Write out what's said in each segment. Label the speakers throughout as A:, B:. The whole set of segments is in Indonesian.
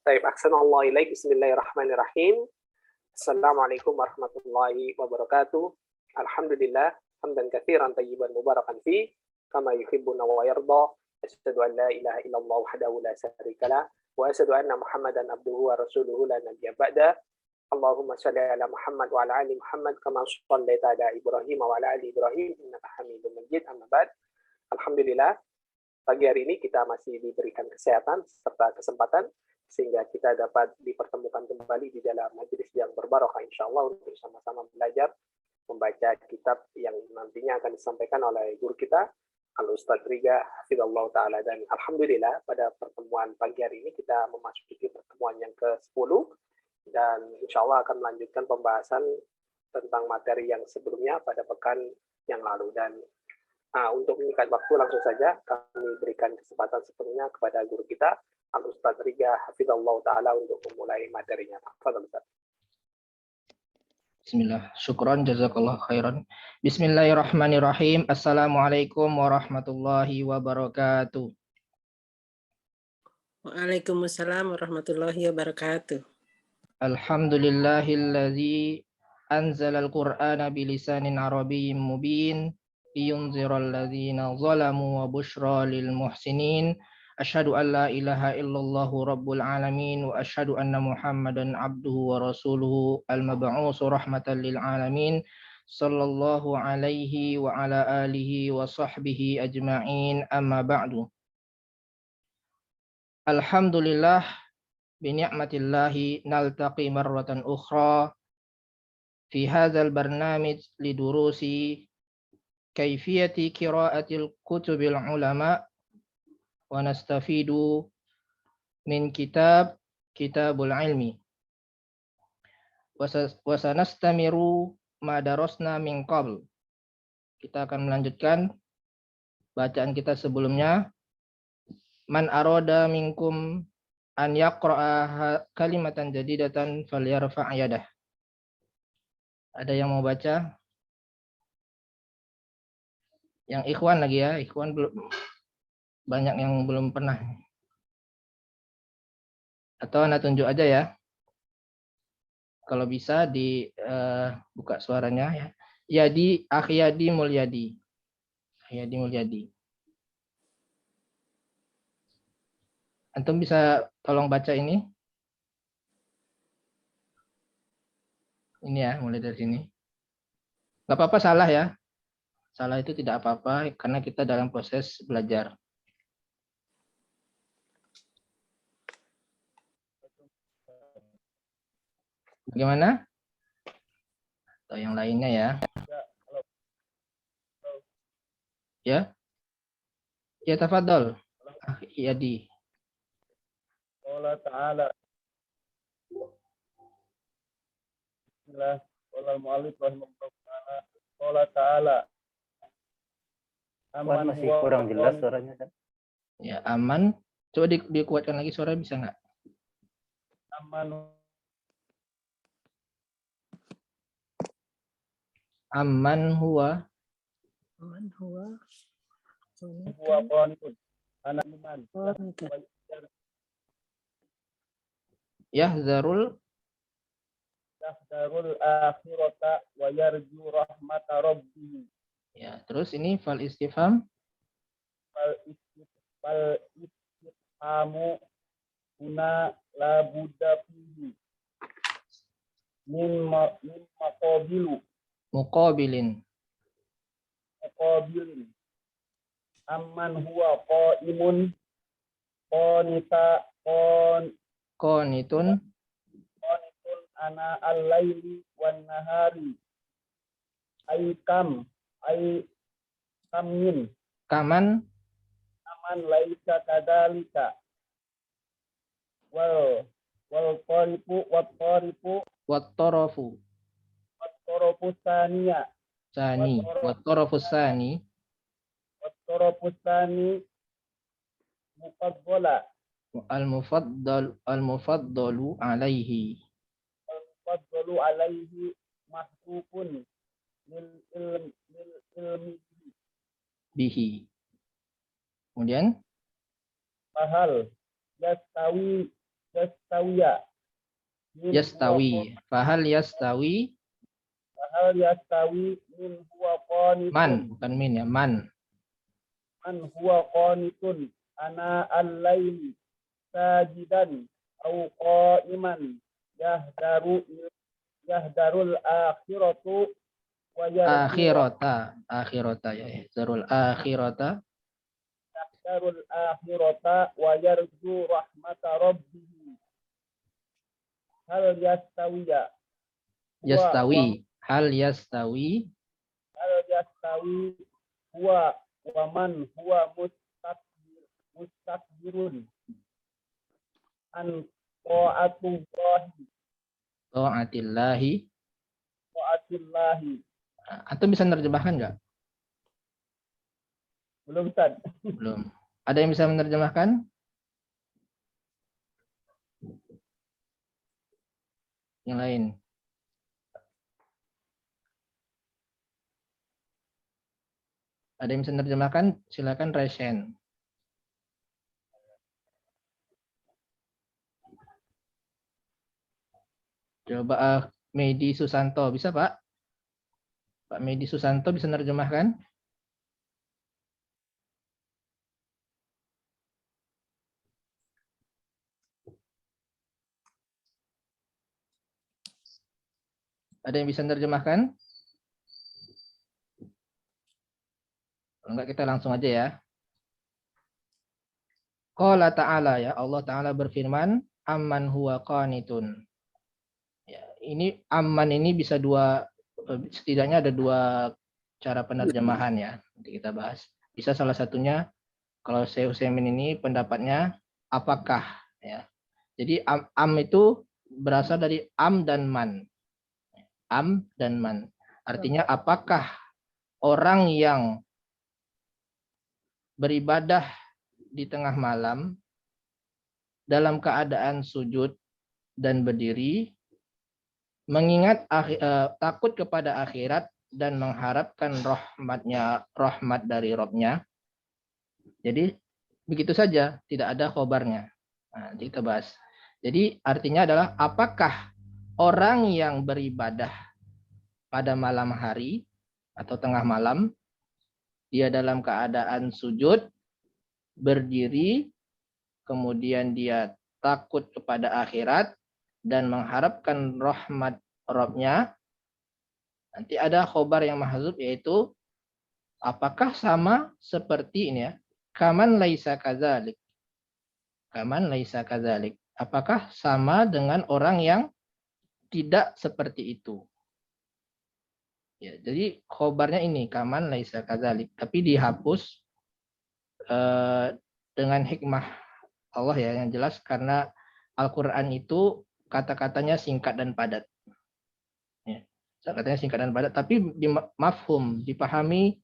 A: Baik, ahsanallahu ilaik. Bismillahirrahmanirrahim. Assalamualaikum warahmatullahi wabarakatuh. Alhamdulillah, hamdan katsiran tayyiban mubarakan fi, kama yuhibbuna wa yarda. Asyhadu an la ilaha illallah wahdahu la syarikalah wa asyhadu anna Muhammadan abduhu wa rasuluhu la nabiyya ba'da. Allahumma shalli ala Muhammad wa ala ali Muhammad kama shallaita ala Ibrahim wa ala ali Ibrahim innaka Hamidum Majid. Amma ba'd. Alhamdulillah, pagi hari ini kita masih diberikan kesehatan serta kesempatan sehingga kita dapat dipertemukan kembali di dalam majelis yang berbarokah insyaallah untuk sama-sama belajar membaca kitab yang nantinya akan disampaikan oleh guru kita Al-Ustadz Riga Hafizallahu Ta'ala. Dan alhamdulillah pada pertemuan pagi hari ini kita memasuki pertemuan yang ke-10 dan insyaallah akan melanjutkan pembahasan tentang materi yang sebelumnya pada pekan yang lalu. Dan untuk meningkat waktu langsung saja kami berikan kesempatan sepenuhnya kepada guru kita Al-Ustadz Riga Hafizallahu Ta'ala untuk memulai materinya. Fadhal Ustaz.
B: Bismillah, syukran, jazakallah khairan. Bismillahirrahmanirrahim. Assalamualaikum warahmatullahi wabarakatuh.
C: Waalaikumsalam warahmatullahi wabarakatuh.
B: Alhamdulillahilladzi anzalal qur'ana bilisanin arabiyyin mubin liyunziral ladzina zalamu wa busyra lil muhsinin. Asyhadu an la ilaha illallahu rabbul alamin wa asyhadu anna Muhammadan abduhu wa rasuluhu al-mab'usu rahmatan lil alamin sallallahu alaihi wa ala alihi wa sahbihi ajma'in, amma ba'du. Alhamdulillah bi ni'matillahi naltaqi marratan ukhra fi hadzal barnamij lidurusi kaifiyati qira'atil kutubil ulama wa nastafidu min kitabul ilmi wa sanastamiru ma darasna min qabl. Kita akan melanjutkan bacaan kita sebelumnya. Man arada minkum an yaqra'a kalimatan jadidatan falyarfa' yadah. Ada yang mau baca? Yang ikhwan lagi ya, ikhwan belum banyak yang belum pernah. Atau Anda tunjuk aja ya. Kalau bisa buka suaranya ya. Yadi Akhyadi Mulyadi. Akhyadi Mulyadi. Antum bisa tolong baca ini? Ini ya, mulai dari sini. Gak apa-apa salah ya. Salah itu tidak apa-apa karena kita dalam proses belajar. Bagaimana? Atau yang lainnya ya? Ya? Ya, tafadhol. Yadi.
D: Allah Ta'ala. Bismillah. Allah mu'alif rahimahullah. Allah Ta'ala.
E: Aman masih kurang jelas suaranya kan?
B: Ya, aman. Coba dikuatkan lagi suara bisa nggak? Amman huwa.
C: Aman huwa.
D: Huwa qanitun. Anak iman.
B: Yahzarul
D: akhirata wa yarju rahmata rabbih.
B: Ya, terus ini fal istifham.
D: Fal istifhamu huna la budda fihi min
B: Muqabilin. Amman
D: huwa qaimun qanitun ana al-laili wan nahari kaman laisa kadalika wal qarifu wat tarafu sani mufaddala
B: al-mufaddalu alaihi
D: mahsufun lil ilmi
B: bihi. Kemudian
D: Fahal yastawi yastawiya. Min huwa
B: Yastawi. Fahal yastawi.
D: hal yastawi min huwa qanitun.
B: Man, bukan min ya. Man.
D: Man huwa qanitun ana al-laili sajidan au qa'iman yahdarul akhiratu wa yarju
B: Akhirata ya. Zarul akhirata.
D: yahdarul akhirata wa yarju rahmata rabbih. Hal yastawiya.
B: Yastawi. Hal yastawi.
D: Hal yastawi huwa wa man huwa mustakbirun an ta'atullahi
B: Ta'atillahi.
D: ta'atillahi.
B: Atau bisa menerjemahkan nggak?
D: Belum, Ustaz.
B: Belum. Ada yang bisa menerjemahkan? Yang lain. Ada yang bisa menerjemahkan? Silakan raise hand. Coba Medi Susanto, bisa Pak? Pak Medi Susanto bisa menerjemahkan? Ada yang bisa menerjemahkan? Kalau enggak kita langsung aja ya. Qala ta'ala ya, Allah Ta'ala berfirman, amman huwa qanitun. Ya, ini amman ini bisa setidaknya ada dua cara penerjemahan ya. Nanti kita bahas. Bisa salah satunya, kalau Syekh Utsaimin ini pendapatnya apakah ya. Jadi am itu berasal dari am dan man. Am dan man. Artinya apakah orang yang beribadah di tengah malam dalam keadaan sujud dan berdiri, mengingat takut kepada akhirat dan mengharapkan rahmat dari Rabb-nya. Jadi begitu saja, tidak ada khobarnya. Nah, kita bahas. Jadi artinya adalah apakah orang yang beribadah pada malam hari atau tengah malam, dia dalam keadaan sujud, berdiri, kemudian dia takut kepada akhirat dan mengharapkan rahmat Rabb-nya. Nanti ada khobar yang mahzuf, yaitu apakah sama seperti ini ya, kaman laisa kadzalik. Kaman laisa kadzalik. Apakah sama dengan orang yang tidak seperti itu? Ya, jadi khobarnya ini kaman laisa kadzalik, tapi dihapus dengan hikmah Allah ya, yang jelas karena Al-Qur'an itu kata-katanya singkat dan padat. Ya, kata-katanya singkat dan padat, tapi mafhum, dipahami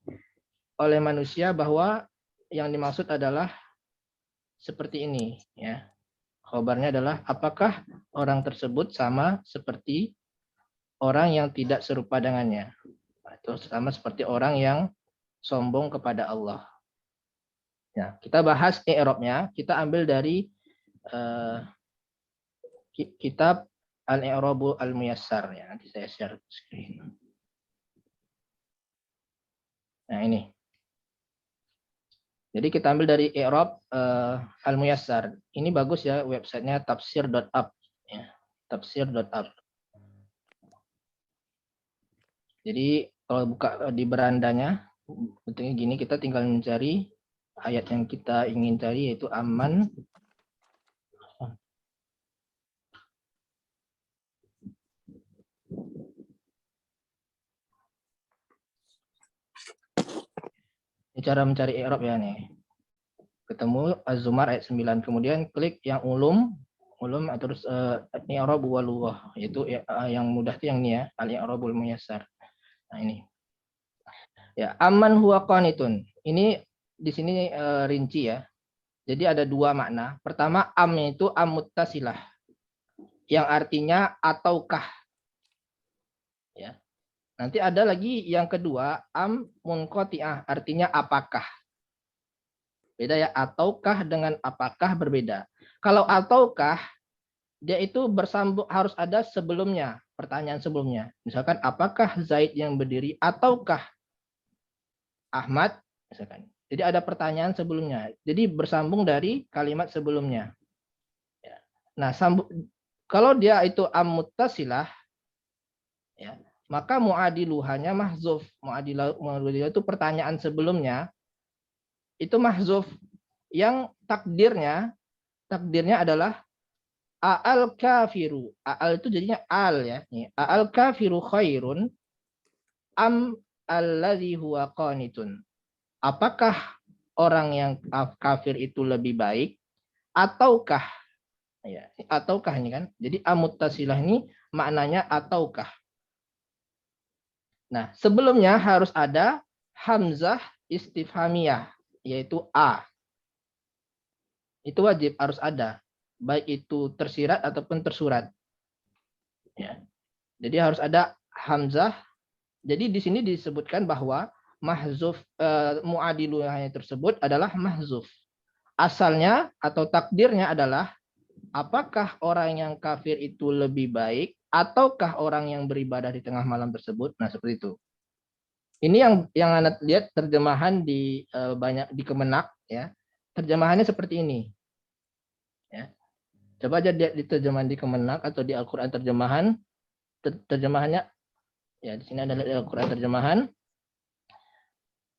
B: oleh manusia bahwa yang dimaksud adalah seperti ini ya. Khobarnya adalah apakah orang tersebut sama seperti orang yang tidak serupa dengannya. Itu sama seperti orang yang sombong kepada Allah. Ya, kita bahas i'rabnya, kita ambil dari kitab Al-I'rabu Al-Muyassar ya. Nanti saya share screen. Nah, ini. Jadi kita ambil dari i'rab Al-Muyassar. Ini bagus ya, websitenya tafsir.app ya. Tafsir.app. Jadi kalau buka di berandanya, bentuknya gini, kita tinggal mencari ayat yang kita ingin cari, yaitu aman. Ini cara mencari i'rab ya nih. Ketemu Az-Zumar ayat 9, kemudian klik yang ulum terus i'rab wal lughah, yaitu yang mudah itu yang ini ya, al-i'rabul muyassar. Nah, ini. Ya, aman huwa qanitun. Ini di sini rinci ya. Jadi ada dua makna. Pertama, am itu am muttasilah, yang artinya ataukah. Ya. Nanti ada lagi yang kedua, am munqati'ah, artinya apakah. Beda ya, ataukah dengan apakah berbeda. Kalau ataukah dia itu bersambung, harus ada sebelumnya, pertanyaan sebelumnya. Misalkan apakah Zaid yang berdiri ataukah Ahmad, misalkan. Jadi ada pertanyaan sebelumnya. Jadi bersambung dari kalimat sebelumnya. Ya. Nah, kalau dia itu muttasilah, ya, maka muadiluhanya mahzuf. Muadiluh itu pertanyaan sebelumnya itu mahzuf, yang takdirnya adalah A'al kafiru. A'al itu jadinya al ya. A'al kafiru khairun am alladzi huwa qanitun. Apakah orang yang kafir itu lebih baik ataukah, ya, ataukah ini kan. Jadi muttasilah ini maknanya ataukah. Nah, sebelumnya harus ada hamzah istifhamiyah, yaitu a. Itu wajib harus ada, baik itu tersirat ataupun tersurat. Ya. Jadi harus ada hamzah. Jadi di sini disebutkan bahwa mahzuf muadiluhnya tersebut adalah mahzuf. Asalnya atau takdirnya adalah apakah orang yang kafir itu lebih baik ataukah orang yang beribadah di tengah malam tersebut. Nah, seperti itu. Ini yang Anda lihat terjemahan di banyak di Kemenak ya. Terjemahannya seperti ini. Ya. Coba aja lihat di terjemahan di Kemenak atau di Al-Qur'an terjemahan. Terjemahannya ya, di sini ada Al-Qur'an terjemahan.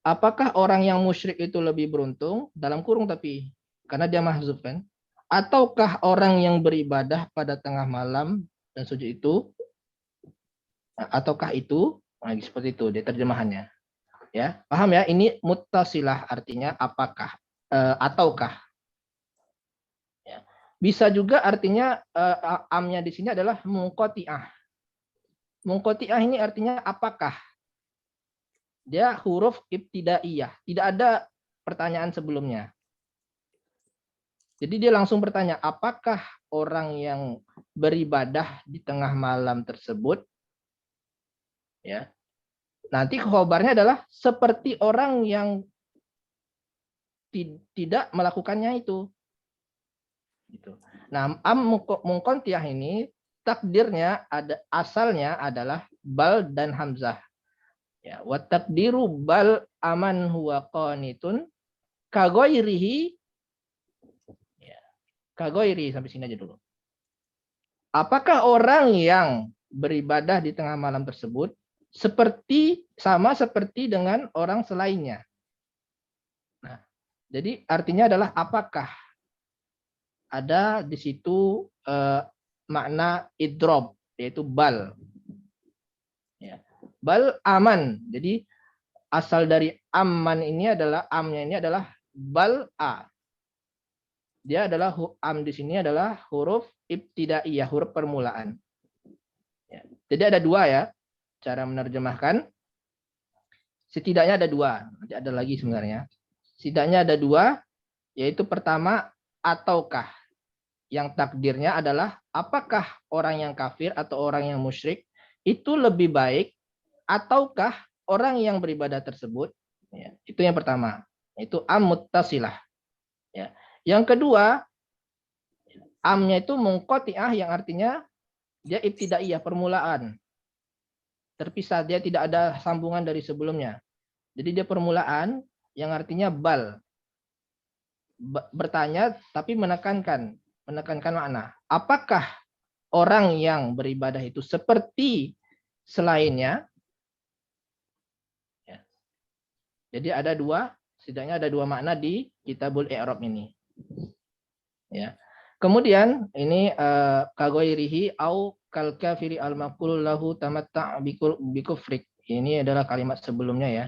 B: Apakah orang yang musyrik itu lebih beruntung, dalam kurung tapi karena dia mahzuf kan? Ataukah orang yang beribadah pada tengah malam dan sujud itu? Ataukah itu? Nah, seperti itu dia terjemahannya. Ya, paham ya? Ini muttasilah artinya apakah ataukah. Ya. Bisa juga artinya amnya di sini adalah munqati'ah. Munqati'ah ini artinya apakah. Dia huruf ibtidaiyah, tidak ada pertanyaan sebelumnya. Jadi dia langsung bertanya, apakah orang yang beribadah di tengah malam tersebut, ya, nanti khobarnya adalah seperti orang yang tidak melakukannya itu. Gitu. Nah, munqati'ah ini takdirnya asalnya adalah bal dan hamzah. Ya, wa taqdiru bal aman huwa qanitun kagoirihi. Ya, kagoiri sampai sini aja dulu. Apakah orang yang beribadah di tengah malam tersebut sama seperti dengan orang selainnya? Nah, jadi artinya adalah apakah ada di situ makna idrob, yaitu bal. Ya. Bal aman. Jadi asal dari aman ini adalah amnya ini adalah bal a. Dia adalah am di sini adalah huruf ibtidaiyah, huruf permulaan. Ya. Jadi ada dua ya cara menerjemahkan. Setidaknya ada dua. Nanti ada lagi sebenarnya. Setidaknya ada dua, yaitu pertama ataukah. Yang takdirnya adalah apakah orang yang kafir atau orang yang musyrik itu lebih baik ataukah orang yang beribadah tersebut, ya, itu yang pertama, itu am muttasilah. Ya. Yang kedua, amnya itu munqati'ah yang artinya dia ibtidaiyah, permulaan. Terpisah, dia tidak ada sambungan dari sebelumnya. Jadi dia permulaan yang artinya bal. Bertanya tapi menekankan makna. Apakah orang yang beribadah itu seperti selainnya? Jadi ada dua, setidaknya ada dua makna di Kitabul I'rab ini. Ya. Kemudian ini kagoirihi au kal kafiri al maqul lahu tamatta' bikufrik. Ini adalah kalimat sebelumnya ya.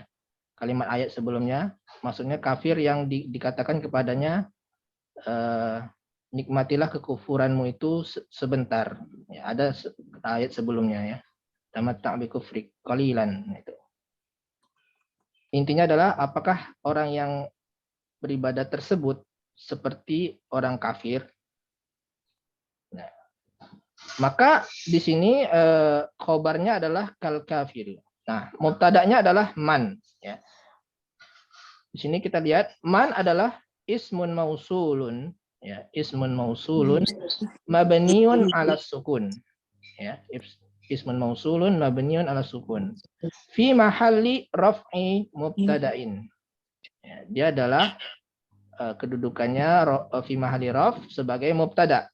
B: Kalimat ayat sebelumnya, maksudnya kafir yang dikatakan kepadanya nikmatilah kekufuranmu itu sebentar. Ya, ada ayat sebelumnya ya. Tamatta' bikufrik qalilan itu. Intinya adalah apakah orang yang beribadah tersebut seperti orang kafir. Nah, maka di sini khobarnya adalah kal kafir. Nah, mubtada'nya adalah man. Ya. Di sini kita lihat man adalah ismun mausulun Ya, ismun mausulun mabniun ala sukun. Ya, ismun mausulun mabniun ala sukun. Fi mahalli raf'i mubtada'in. Ya, dia adalah kedudukannya fi mahalli raf sebagai mubtada.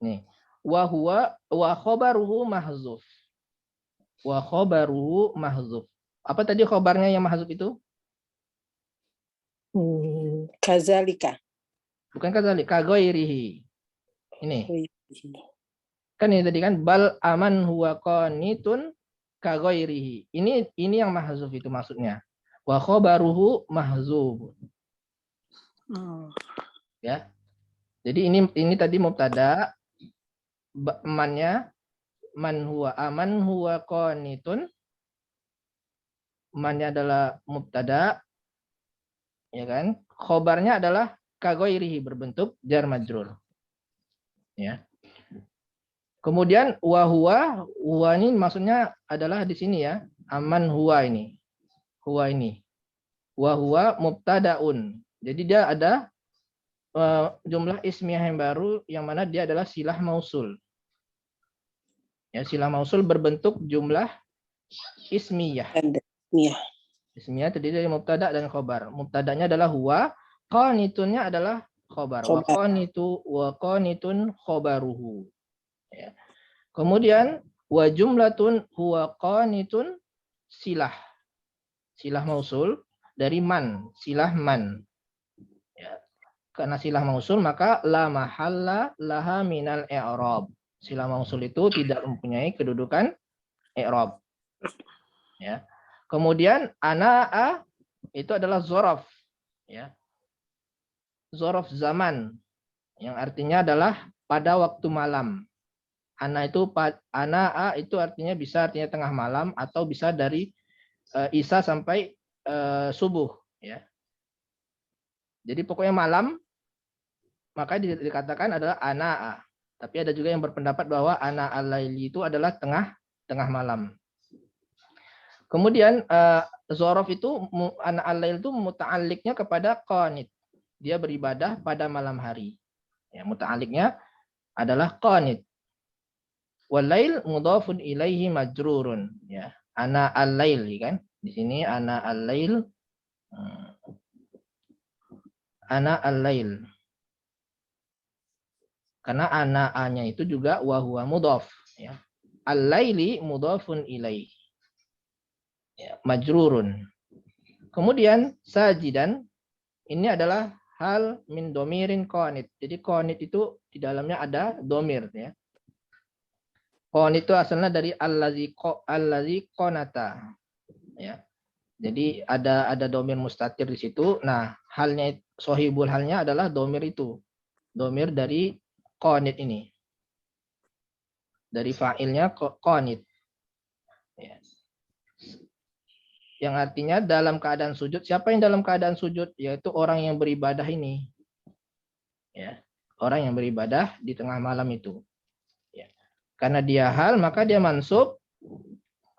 B: Nih, wa huwa wa khabaruhu mahzuf. Wa khabaruhu mahzuf. Apa tadi khabarnya yang mahzuf itu?
C: Kazalika.
B: Bukan kadzalik, kaghairihi. Ini. Kan ini tadi kan bal aman huwa qanitun kaghairihi. Ini yang mahzuf itu maksudnya. Wa khabaruhu mahzuf. Ya. Jadi ini tadi mubtada, mannya man huwa qanitun. Mannya adalah mubtada, ya kan? Khobarnya adalah kaghairihi berbentuk jar majrur. Ya. Kemudian huwa ini maksudnya adalah di sini ya, aman huwa ini. Huwa ini. Wa huwa mubtadaun. Jadi dia ada jumlah ismiyah yang baru yang mana dia adalah silah mausul. Ya, silah mausul berbentuk jumlah ismiyah.
C: Iya.
B: Ismiyah terdiri dari mubtada dan khobar. Mubtadanya adalah huwa, qanitunnya adalah khobar. Wa qanitun khobaruhu. Ya. Kemudian wa jumlatun huwa qanitun silah. Silah mausul dari man, silah man. Ya. Karena silah mausul maka la mahalla laha minal i'rab. Silah mausul itu tidak mempunyai kedudukan i'rab. Ya. Kemudian ana'a itu adalah zorof, ya. Zorof zaman yang artinya adalah pada waktu malam. Ana'a itu artinya bisa artinya tengah malam atau bisa dari isya sampai subuh, ya. Jadi pokoknya malam maka dikatakan adalah ana'a. Tapi ada juga yang berpendapat bahwa ana'al laili itu adalah tengah malam. Kemudian zorof itu anak al-lail itu muta'alliqnya kepada qanit. Dia beribadah pada malam hari. Ya, muta'alliqnya adalah qanit. Wal-lail mudhafun ilaihi majrurun. Ya, ana al-lail kan. Di sini ana al-lail. Ana al-lail. Karena ana-nya itu juga wa huwa mudhaf, ya. Al-laili mudhafun ilaihi. Ya, majrurun. Kemudian sajidan ini adalah hal min domirin qanit. Jadi qanit itu di dalamnya ada domir, ya. Qanit itu asalnya dari allazi qanata, ya. Jadi ada domir mustatir di situ. Nah, halnya sohibul halnya adalah domir itu. Domir dari qanit ini. Dari fa'ilnya qanit. Ya. Yang artinya dalam keadaan sujud. Siapa yang dalam keadaan sujud? Yaitu orang yang beribadah ini. Ya, orang yang beribadah di tengah malam itu. Ya. Karena dia hal, maka dia mansub.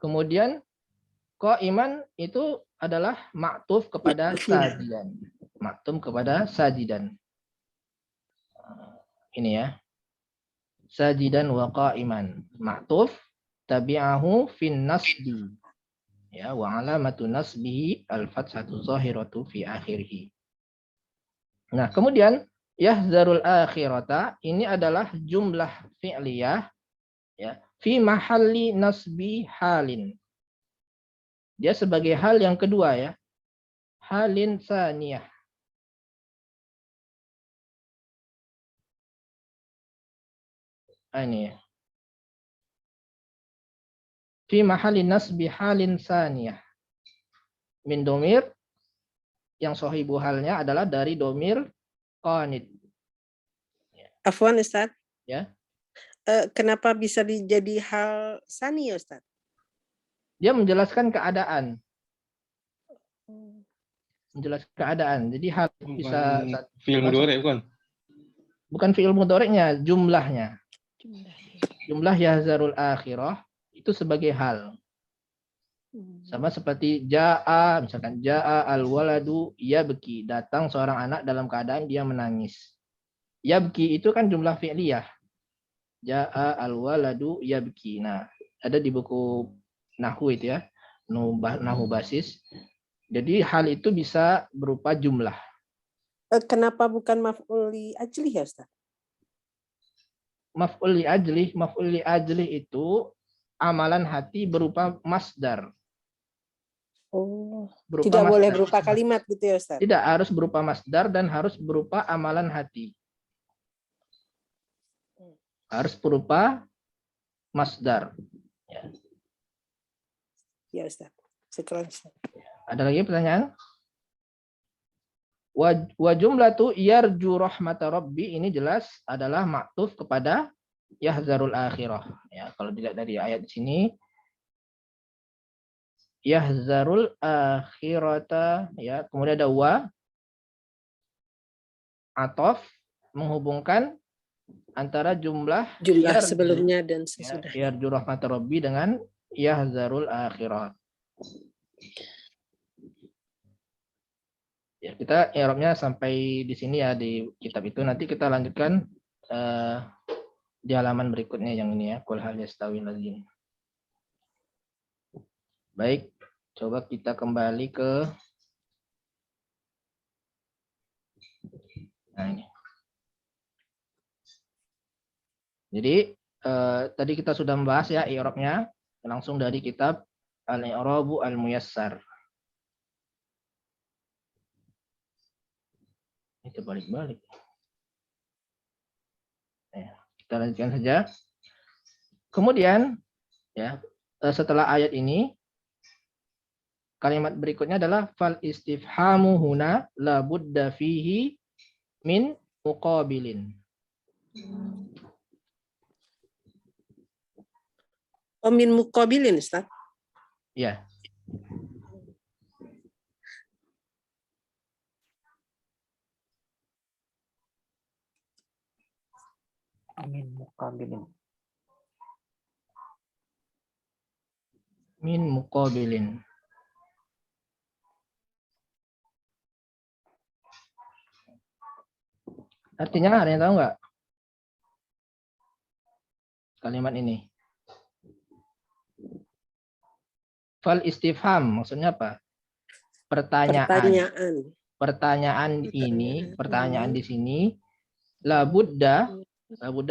B: Kemudian qaiman itu adalah maktuf kepada sajidan. Maktuf kepada sajidan. Ini ya. Sajidan wa qaiman. Maktuf tabi'ahu fin nasbi. Ya, wa alamatu nasbihi al-fathatu zahiratu fi akhirih. Nah, kemudian yahzarul akhirata ini adalah jumlah fi'liyah, ya, fi mahalli nasbi halin. Dia sebagai hal yang kedua, ya. Halin tsaniyah. Ini ya. Fi mahalli nasbi halin tsaniyah. Min domir yang sahibu halnya adalah dari domir qanit.
C: Afwan Ustaz.
B: Ya.
C: Kenapa bisa jadi hal sani Ustaz?
B: Dia menjelaskan keadaan. Menjelaskan keadaan. Jadi hal bisa
F: fi'il mudhari bukan?
B: Bukan fi'il mudhari'nya, jumlahnya. Jumlah yahzarul akhirah itu sebagai hal. Sama seperti ja'a, misalkan ja'a al-waladu yabki, datang seorang anak dalam keadaan dia menangis. Yabki itu kan jumlah fi'liyah. Ja'a al-waladu yabki. Nah, ada di buku Nahwu itu ya. Nahwu basis. Jadi hal itu bisa berupa jumlah.
C: Kenapa bukan maf'ul li ajli ya Ustaz?
B: Maf'ul li ajli itu amalan hati berupa masdar.
C: Oh,
B: Berupa
C: tidak boleh
B: masdar.
C: berupa kalimat gitu ya Ustaz?
B: Tidak, harus berupa masdar dan harus berupa amalan hati. Harus berupa masdar. Ya.
C: Ya Ustaz. Setelah Ustaz.
B: Ada lagi pertanyaan? Wa jumlatu yarju rahmata rabbi ini jelas adalah maktuf kepada yahzarul akhirah. Ya, kalau dilihat dari ayat di sini yahzarul akhirata ya, kemudian ada wa atof menghubungkan antara jumlah
C: Sebelumnya dan sesudah.
B: yarju rahmata rabbi dengan yahzarul akhirah. Ya, kita i'rabnya sampai di sini ya di kitab itu. Nanti kita lanjutkan di halaman berikutnya yang ini ya. Qul hal yastawil ladzina. Baik, coba kita kembali ke nah ini. Jadi tadi kita sudah membahas ya i'rabnya langsung dari kitab Al-I'rabu Al-Muyassar. Itu balik-balik. Ya, kita lanjutkan saja. Kemudian, ya, setelah ayat ini, kalimat berikutnya adalah fal istifhamu huna la budda fihi min muqabilin.
C: Oh, min muqabilin Ustaz?
B: Ya.
E: Min muqabilin.
B: Min muqabilin. Artinya ada yang tahu nggak? Kalimat ini. Fal istifham maksudnya apa? Pertanyaan. Pertanyaan ini, pertanyaan di sini la budda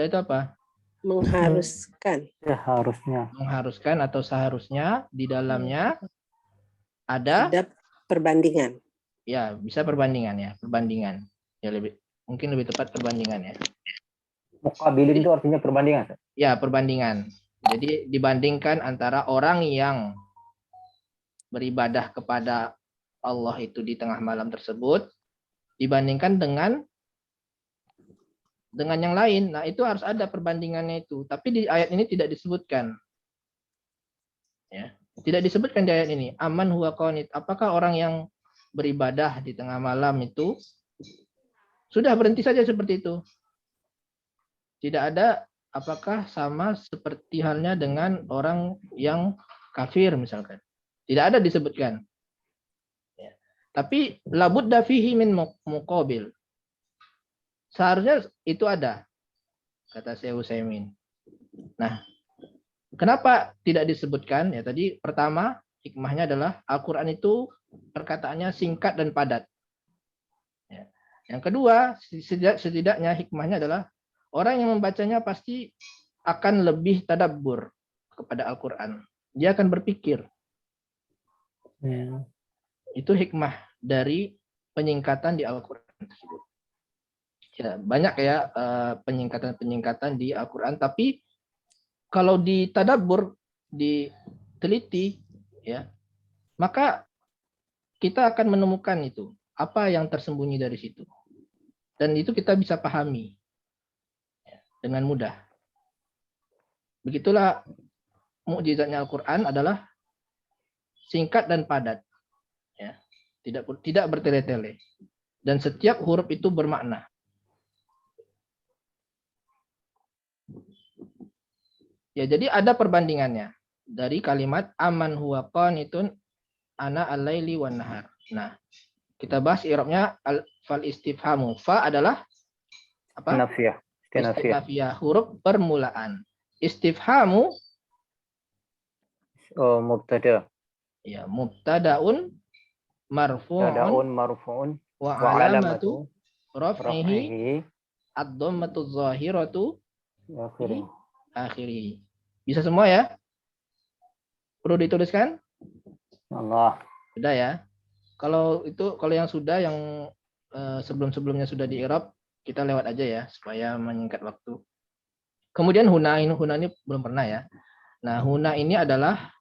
B: itu apa?
C: Mengharuskan.
E: Seharusnya.
B: Mengharuskan atau seharusnya di dalamnya ada
C: Perbandingan.
B: ya, bisa perbandingan ya, perbandingan. Ya mungkin lebih tepat perbandingan ya.
E: Muqabilin itu artinya perbandingan.
B: Ya, perbandingan. Jadi dibandingkan antara orang yang beribadah kepada Allah itu di tengah malam tersebut dibandingkan dengan yang lain. Nah, itu harus ada perbandingannya itu. Tapi di ayat ini tidak disebutkan. Ya, tidak disebutkan di ayat ini. Aman huwa qanit. Apakah orang yang beribadah di tengah malam itu sudah berhenti saja seperti itu? Tidak ada apakah sama seperti halnya dengan orang yang kafir misalkan. Tidak ada disebutkan. Ya. Tapi labudda fihi min muqabil. Seharusnya itu ada, kata Syekh Utsaimin. Nah, kenapa tidak disebutkan? Ya tadi pertama hikmahnya adalah Al-Quran itu perkataannya singkat dan padat. Ya. Yang kedua, setidaknya hikmahnya adalah orang yang membacanya pasti akan lebih tadabbur kepada Al-Quran. Dia akan berpikir. Itu hikmah dari penyingkatan di Al-Quran tersebut. Ya, banyak ya penyingkatan-penyingkatan di Al-Quran, tapi kalau ditadabbur, diteliti, ya, maka kita akan menemukan itu apa yang tersembunyi dari situ, dan itu kita bisa pahami ya, dengan mudah. Begitulah mukjizatnya Al-Quran adalah singkat dan padat, ya, tidak bertele-tele, dan setiap huruf itu bermakna. Ya, jadi ada perbandingannya dari kalimat aman huwa qanitun ana al-laili wan nahar. Nah, kita bahas i'rabnya fal istifhamu. Fa adalah Apa?
E: Nafiyah. Nafiyah.
B: Istinafiyah, huruf permulaan. Istifhamu
E: Oh, mubtada.
B: ya mubtadaun marfu'un
E: Mubtadaun marfu'un
B: wa
E: wa
B: alamatu
E: alamatu
B: raf'ihi
E: raf'ihi
B: ad-dhammatu zahiratu
E: akhirih.
B: akhiri. Bisa semua ya? Perlu dituliskan?
E: Allah.
B: Sudah ya. Kalau yang sudah yang sebelum-sebelumnya sudah di i'rab, kita lewat aja ya supaya menyingkat waktu. Kemudian huna ini belum pernah ya. Nah, huna ini adalah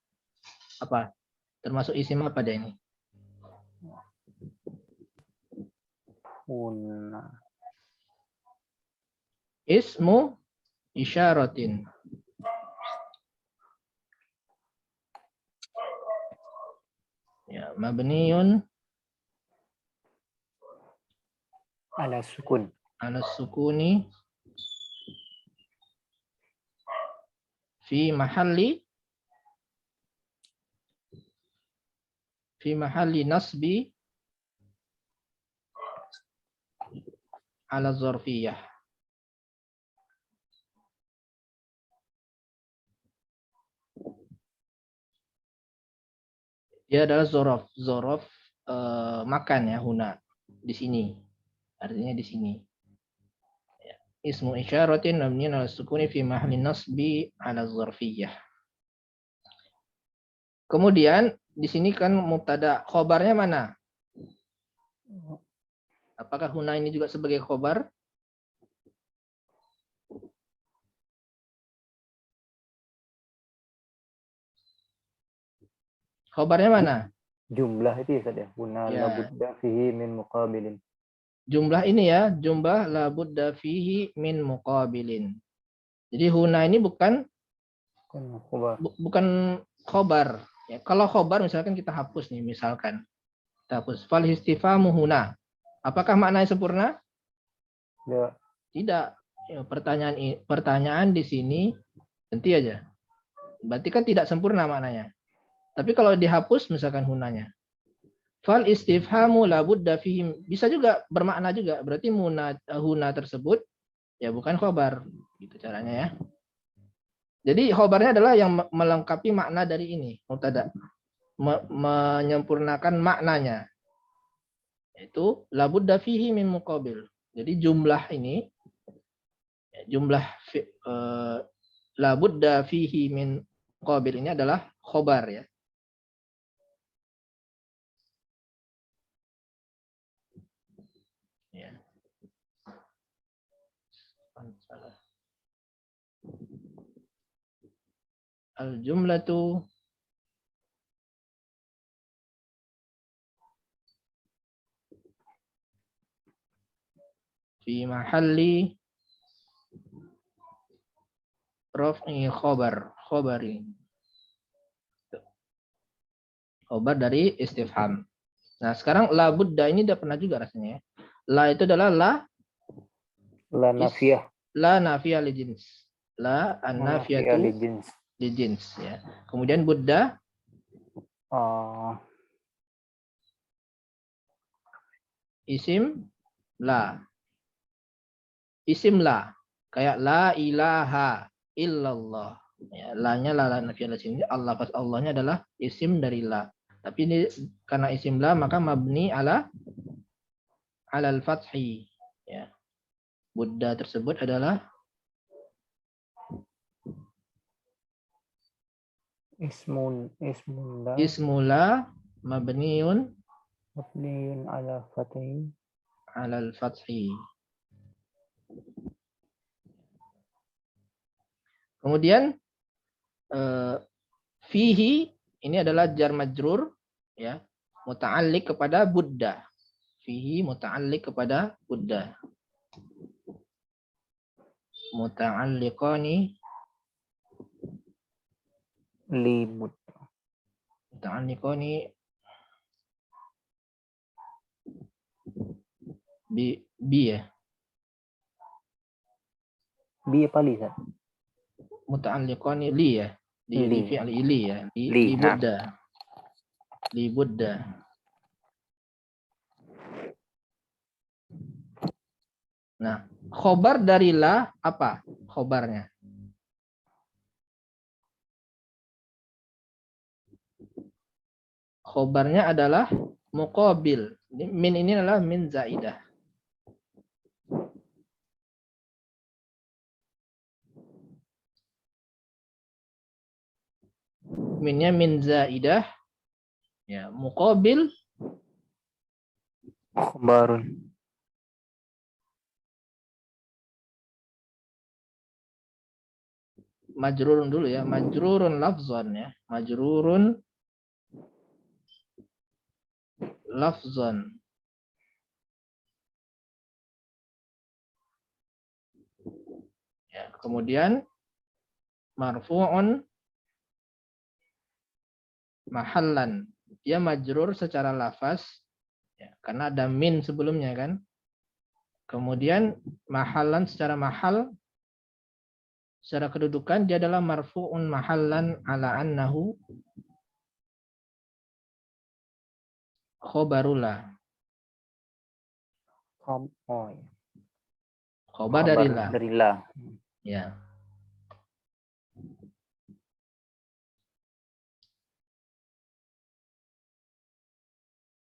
B: apa? Termasuk isim apa deh ini?
E: Huna.
B: Ismu isyaratin. Ya, mabniun
E: Ala sukun.
B: ala sukuni fi mahalli nasbi ala zarfiyah. Dia adalah zorof makan ya, huna di sini. Artinya di sini. Ya. Ismu isyaratin mabniun ala sukuni fi mahalli nasbi ala zarfiyah. Kemudian di sini kan mubtada, khobarnya mana? Apakah huna ini juga sebagai khobar? Khobarnya mana?
E: Jumlah itu ya Ustaz ya. Huna
B: Ya.
E: labudda fihi min muqabilin.
B: Jumlah ini ya, jumlah labudda fihi min muqabilin. Jadi huna ini bukan khobar. Ya, kalau khobar misalkan kita hapus nih, misalkan. Kita hapus. Fal istifhamu huna. Apakah maknanya sempurna?
E: Ya.
B: Tidak. Ya, pertanyaan di sini ganti aja. Berarti kan tidak sempurna maknanya. Tapi kalau dihapus misalkan hunanya. Fal istifhamu labudda fihi, bisa juga bermakna juga. Berarti huna tersebut ya bukan khobar. Gitu caranya ya. Jadi khobarnya adalah yang melengkapi makna dari ini, mubtada. Menyempurnakan maknanya. Yaitu labudda fihi min muqabil. Jadi jumlah ini labudda fihi min muqabil ini adalah khobar ya. Ya. Al-jumlatu fi mahalli raf'i khabari. Khobar dari istifham. Nah, sekarang la budda ini udah pernah juga rasanya ya. La itu adalah
E: La nafiyah.
B: La nafiyah li jins. La an-nafiyatu li jins ya. Kemudian budda isim la. Isim la. Kayak la ilaha illallah. Ya, la-nya la nafiyah li jins. Allah pas Allahnya adalah isim dari la. Tapi ini karena isim la maka mabni ala al-fathi ya. Budda tersebut adalah ismula mabniun
E: ala fathi
B: al-fathi. Kemudian fihi ini adalah jar majrur ya, muta'alliq kepada budda. Fihi muta'alliq kepada budda. Muta'alliqani
E: libud.
B: Muta'alliqani bi ya.
E: Bi apa li?
B: Muta'alliqani li ya. Li fi'il li ya. Li budda. Li budda. Nah, khobar dari la apa khobarnya? Khobarnya adalah muqabil. Min ini adalah min zaidah. Minnya min zaidah. Ya, muqabil
E: Khabarun.
B: majrurun dulu ya. Majrurun lafzan ya. Majrurun lafzan. Ya, kemudian marfu'un mahallan. Dia majrur secara lafaz ya, karena ada min sebelumnya kan. Kemudian mahallan secara mahal, secara kedudukan dia adalah marfu'un mahallan ala annahu khobarullah.
E: Oh, ya.
B: Khobar dari
E: Khabar
B: la.
E: dari la.
B: Ya.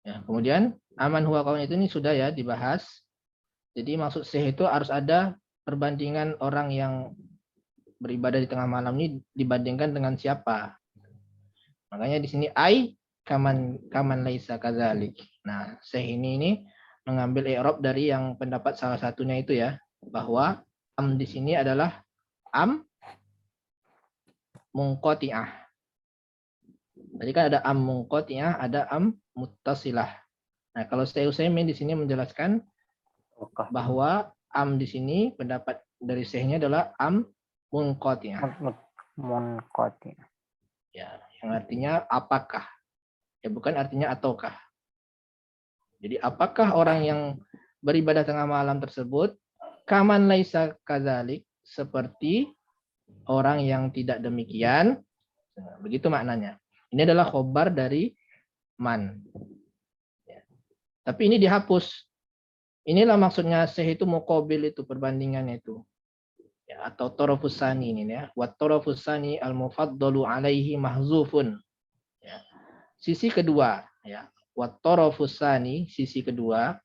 B: Ya, kemudian aman huwa kaun itu ini sudah ya dibahas. Jadi maksud sih itu harus ada perbandingan orang yang beribadah di tengah malam ini dibandingkan dengan siapa. Makanya di sini ai kaman laisa kadzalik. Nah, sih ini mengambil i'rab dari yang pendapat salah satunya itu ya, bahwa am di sini adalah am munqati'ah. Tadi kan ada am munqati'ah, ada am muttasilah. Nah, kalau Syekh Utsaimin di sini menjelaskan
E: Apakah
B: bahwa am di sini pendapat dari Syekhnya adalah am munqati'ah.
E: munqati.
B: Ya, yang artinya apakah? Ya bukan artinya ataukah. Jadi apakah orang yang beribadah tengah malam tersebut kaman laisa kadzalik, seperti orang yang tidak demikian? Nah, begitu maknanya. Ini adalah khobar dari man. Ya. Tapi ini dihapus. Inilah maksudnya Syekh itu muqabil itu perbandingannya itu. Ya, atau torofusani ini ya. Wa torofusani al-mufaddalu alaihi mahzufun. Ya. Sisi kedua ya. Wa torofusani sisi kedua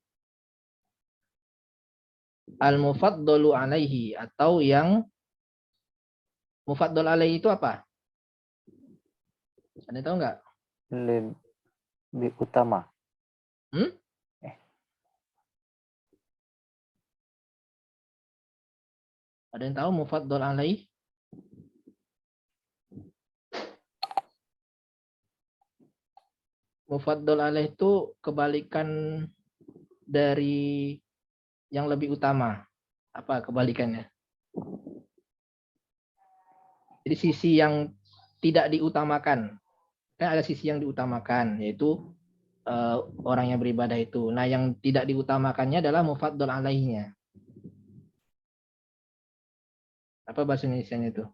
B: al-mufaddalu alaihi, atau yang mufaddal alaihi itu apa? Ada tahu nggak?
E: Lebih utama.
B: Ada yang tahu mufaddal alaihi? Mufaddal alaihi itu kebalikan dari yang lebih utama. Apa kebalikannya? Jadi sisi yang tidak diutamakan. Kan ada sisi yang diutamakan, yaitu orang yang beribadah itu. Nah, yang tidak diutamakannya adalah mufaddal alaihinya. Apa bahasa Indonesianya itu?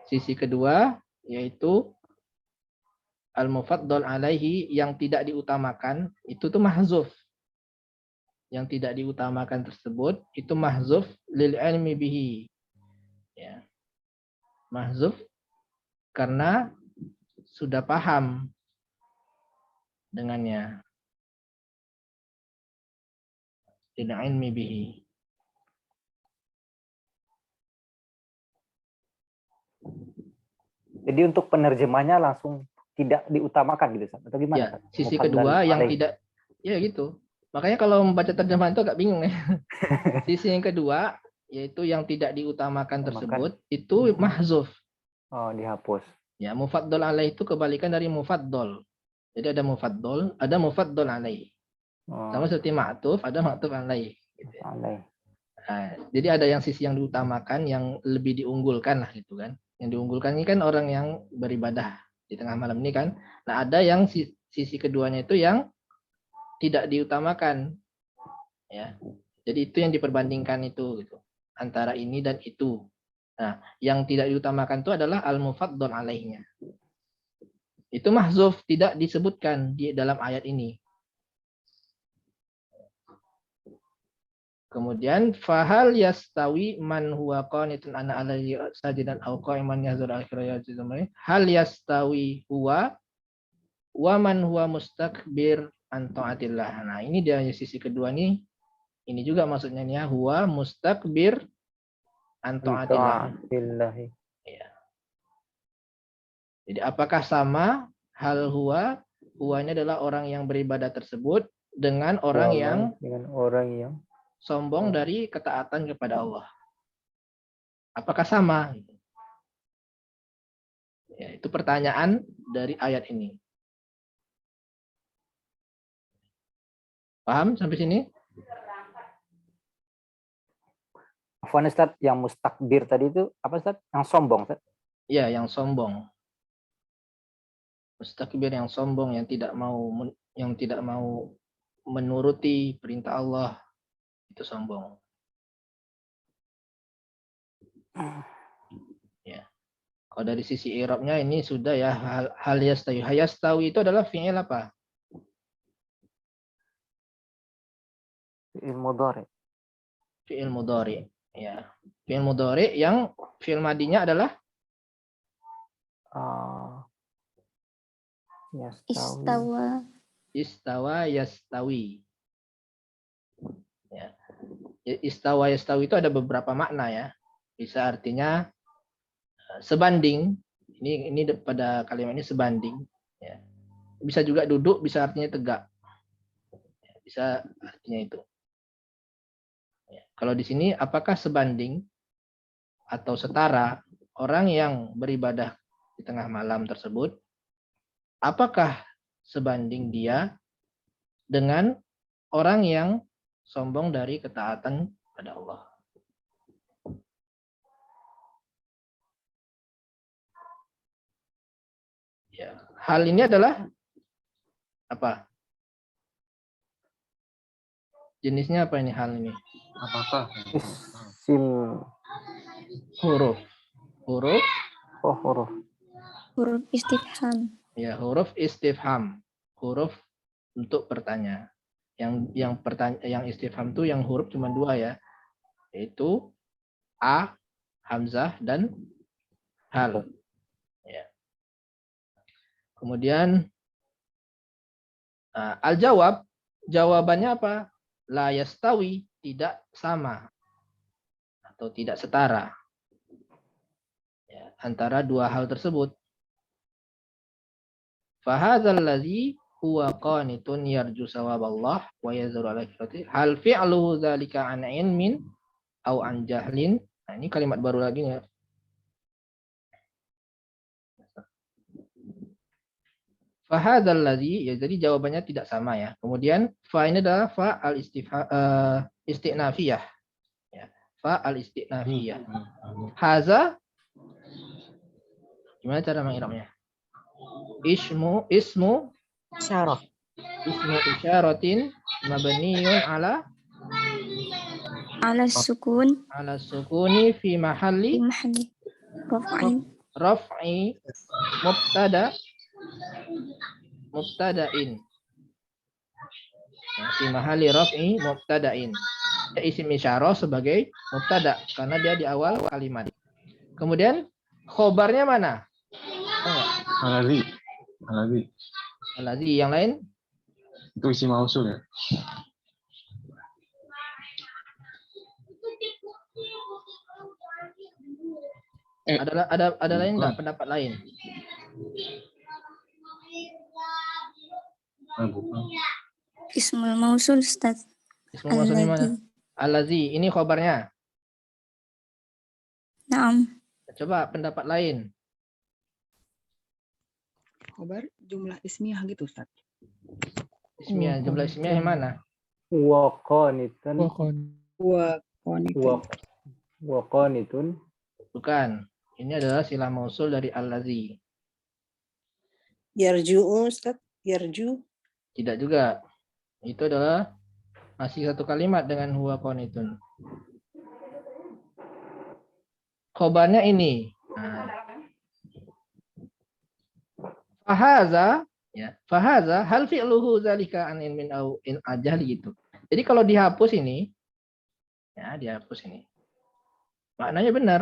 B: Sisi kedua yaitu al-mufaddal alaihi, yang tidak diutamakan itu tuh mahzuf. Yang tidak diutamakan tersebut itu mahzuf lil ilmi bihi. Ya. Mahzuf karena sudah paham dengannya. Lil ilmi bihi.
E: Jadi untuk penerjemahnya langsung tidak diutamakan gitu, atau gimana?
B: Ya, sisi kedua yang tidak, ya gitu. Makanya kalau membaca terjemahan itu agak bingung ya. Sisi yang kedua yaitu yang tidak diutamakan tersebut itu mahzuf.
E: Oh, dihapus.
B: Ya, mufaddal alaih itu kebalikan dari mufaddal. Jadi ada mufaddal alaih. Sama seperti ma'tuf, ada ma'tuf alaih. Gitu ya. Nah, jadi ada yang sisi yang diutamakan, yang lebih diunggulkan lah gitu kan. Yang diunggulkan ini kan orang yang beribadah di tengah malam ini kan. Nah, ada yang sisi keduanya itu yang tidak diutamakan. Ya. Jadi itu yang diperbandingkan itu gitu. Antara ini dan itu. Nah, yang tidak diutamakan itu adalah al-mufaddal alaihnya. Itu mahzuf, tidak disebutkan di dalam ayat ini. Kemudian fahal yastawi man huwa qanitun ana alaihi sajidan aw qa'iman yahzur akhirah hal yastawi huwa wa man huwa mustakbir an taatillah. Nah, ini dia sisi kedua nih. Ini juga maksudnya nih ya, huwa mustakbir an taatillah.
E: Ta'atillahi.
B: Ya. Jadi apakah sama hal huwa? Huwanya adalah orang yang beribadah tersebut dengan orang yang
E: dengan orang yang
B: sombong dari ketaatan kepada Allah. Apakah sama? Ya, itu pertanyaan dari ayat ini. Paham sampai sini?
E: Afwan Ustaz, yang mustakbir tadi itu apa Ustaz? Yang sombong Ustaz?
B: Ya, yang sombong. Mustakbir yang sombong, yang tidak mau menuruti perintah Allah, itu sombong. Ya. Kalau dari sisi i'rabnya ini sudah ya, hal yastawi. Yastawi itu adalah fi'il apa?
E: Fi'il mudhari.
B: Fi'il mudhari. Ya. Fi'il mudhari yang fi'il madinya adalah
F: Istawa.
B: istawa yastawi. Ya. Istawa yastawi itu ada beberapa makna ya. Bisa artinya sebanding. Ini pada kalimat ini sebanding. Ya. Bisa juga duduk, bisa artinya tegak. Ya, bisa artinya itu. Ya. Kalau di sini apakah sebanding atau setara orang yang beribadah di tengah malam tersebut? Apakah sebanding dia dengan orang yang sombong dari ketaatan pada Allah? Ya, hal ini adalah apa? Jenisnya apa ini hal ini?
G: Apakah?
E: Isim.
B: Huruf. Huruf.
E: Oh, huruf.
F: Huruf istifham.
B: Ya, huruf istifham. Huruf untuk bertanya. Yang istifham itu yang huruf cuma dua ya. Yaitu a, hamzah, dan hal. Ya. Kemudian al-jawab, jawabannya apa? La yastawi, tidak sama atau tidak setara ya, antara dua hal tersebut. Fahadzal ladzi huwa qanitun yarju sawaballah wa yazuru ala akhirati hal fi'luhu dzalika an ilmin au an jahlin. Nah, ini kalimat baru lagi ya. Fahadzal ladzi, ya jadi jawabannya tidak sama ya. Kemudian fa ini adalah fa al istinafiyah. Ya, fa al istinafiyah. Haza, gimana cara mengirapnya? Ismu
C: Syarah.
B: ismu isyaratin mabniun ala sukuni fi mahalli raf'i mubtada'in. Ya, fi mahalli raf'i mubtada'in. Ya, isim isyarah sebagai mubtada karena dia di awal kalimat. Kemudian khobarnya mana? Al-ladzi. Yang lain?
G: Itu isim mausul ya.
B: Ada lain enggak pendapat lain?
G: Bukan.
F: Ismul mausul Ustaz.
B: Ismul mausul mana? Al-ladzi. Ini khobarnya.
F: Naam.
B: Coba pendapat lain.
H: Khobar jumlah ismiyah gitu Ustaz.
B: Ismiyah, jumlah ismiyah yang mana?
E: Wa qanitun.
H: Wa qanitun.
E: Wa qanitun.
B: Bukan. Ini adalah silah mausul dari al-ladzi.
C: Yarju'u Ustaz. Yarju.
B: Tidak juga. Itu adalah masih satu kalimat dengan huwa qanitun. Khobarnya ini. Nah. Fahaza, ya, fahaza hal fi'luhu zalika an ilmin au in ajali gitu. Jadi kalau dihapus ini, ya dihapus ini. Maknanya benar.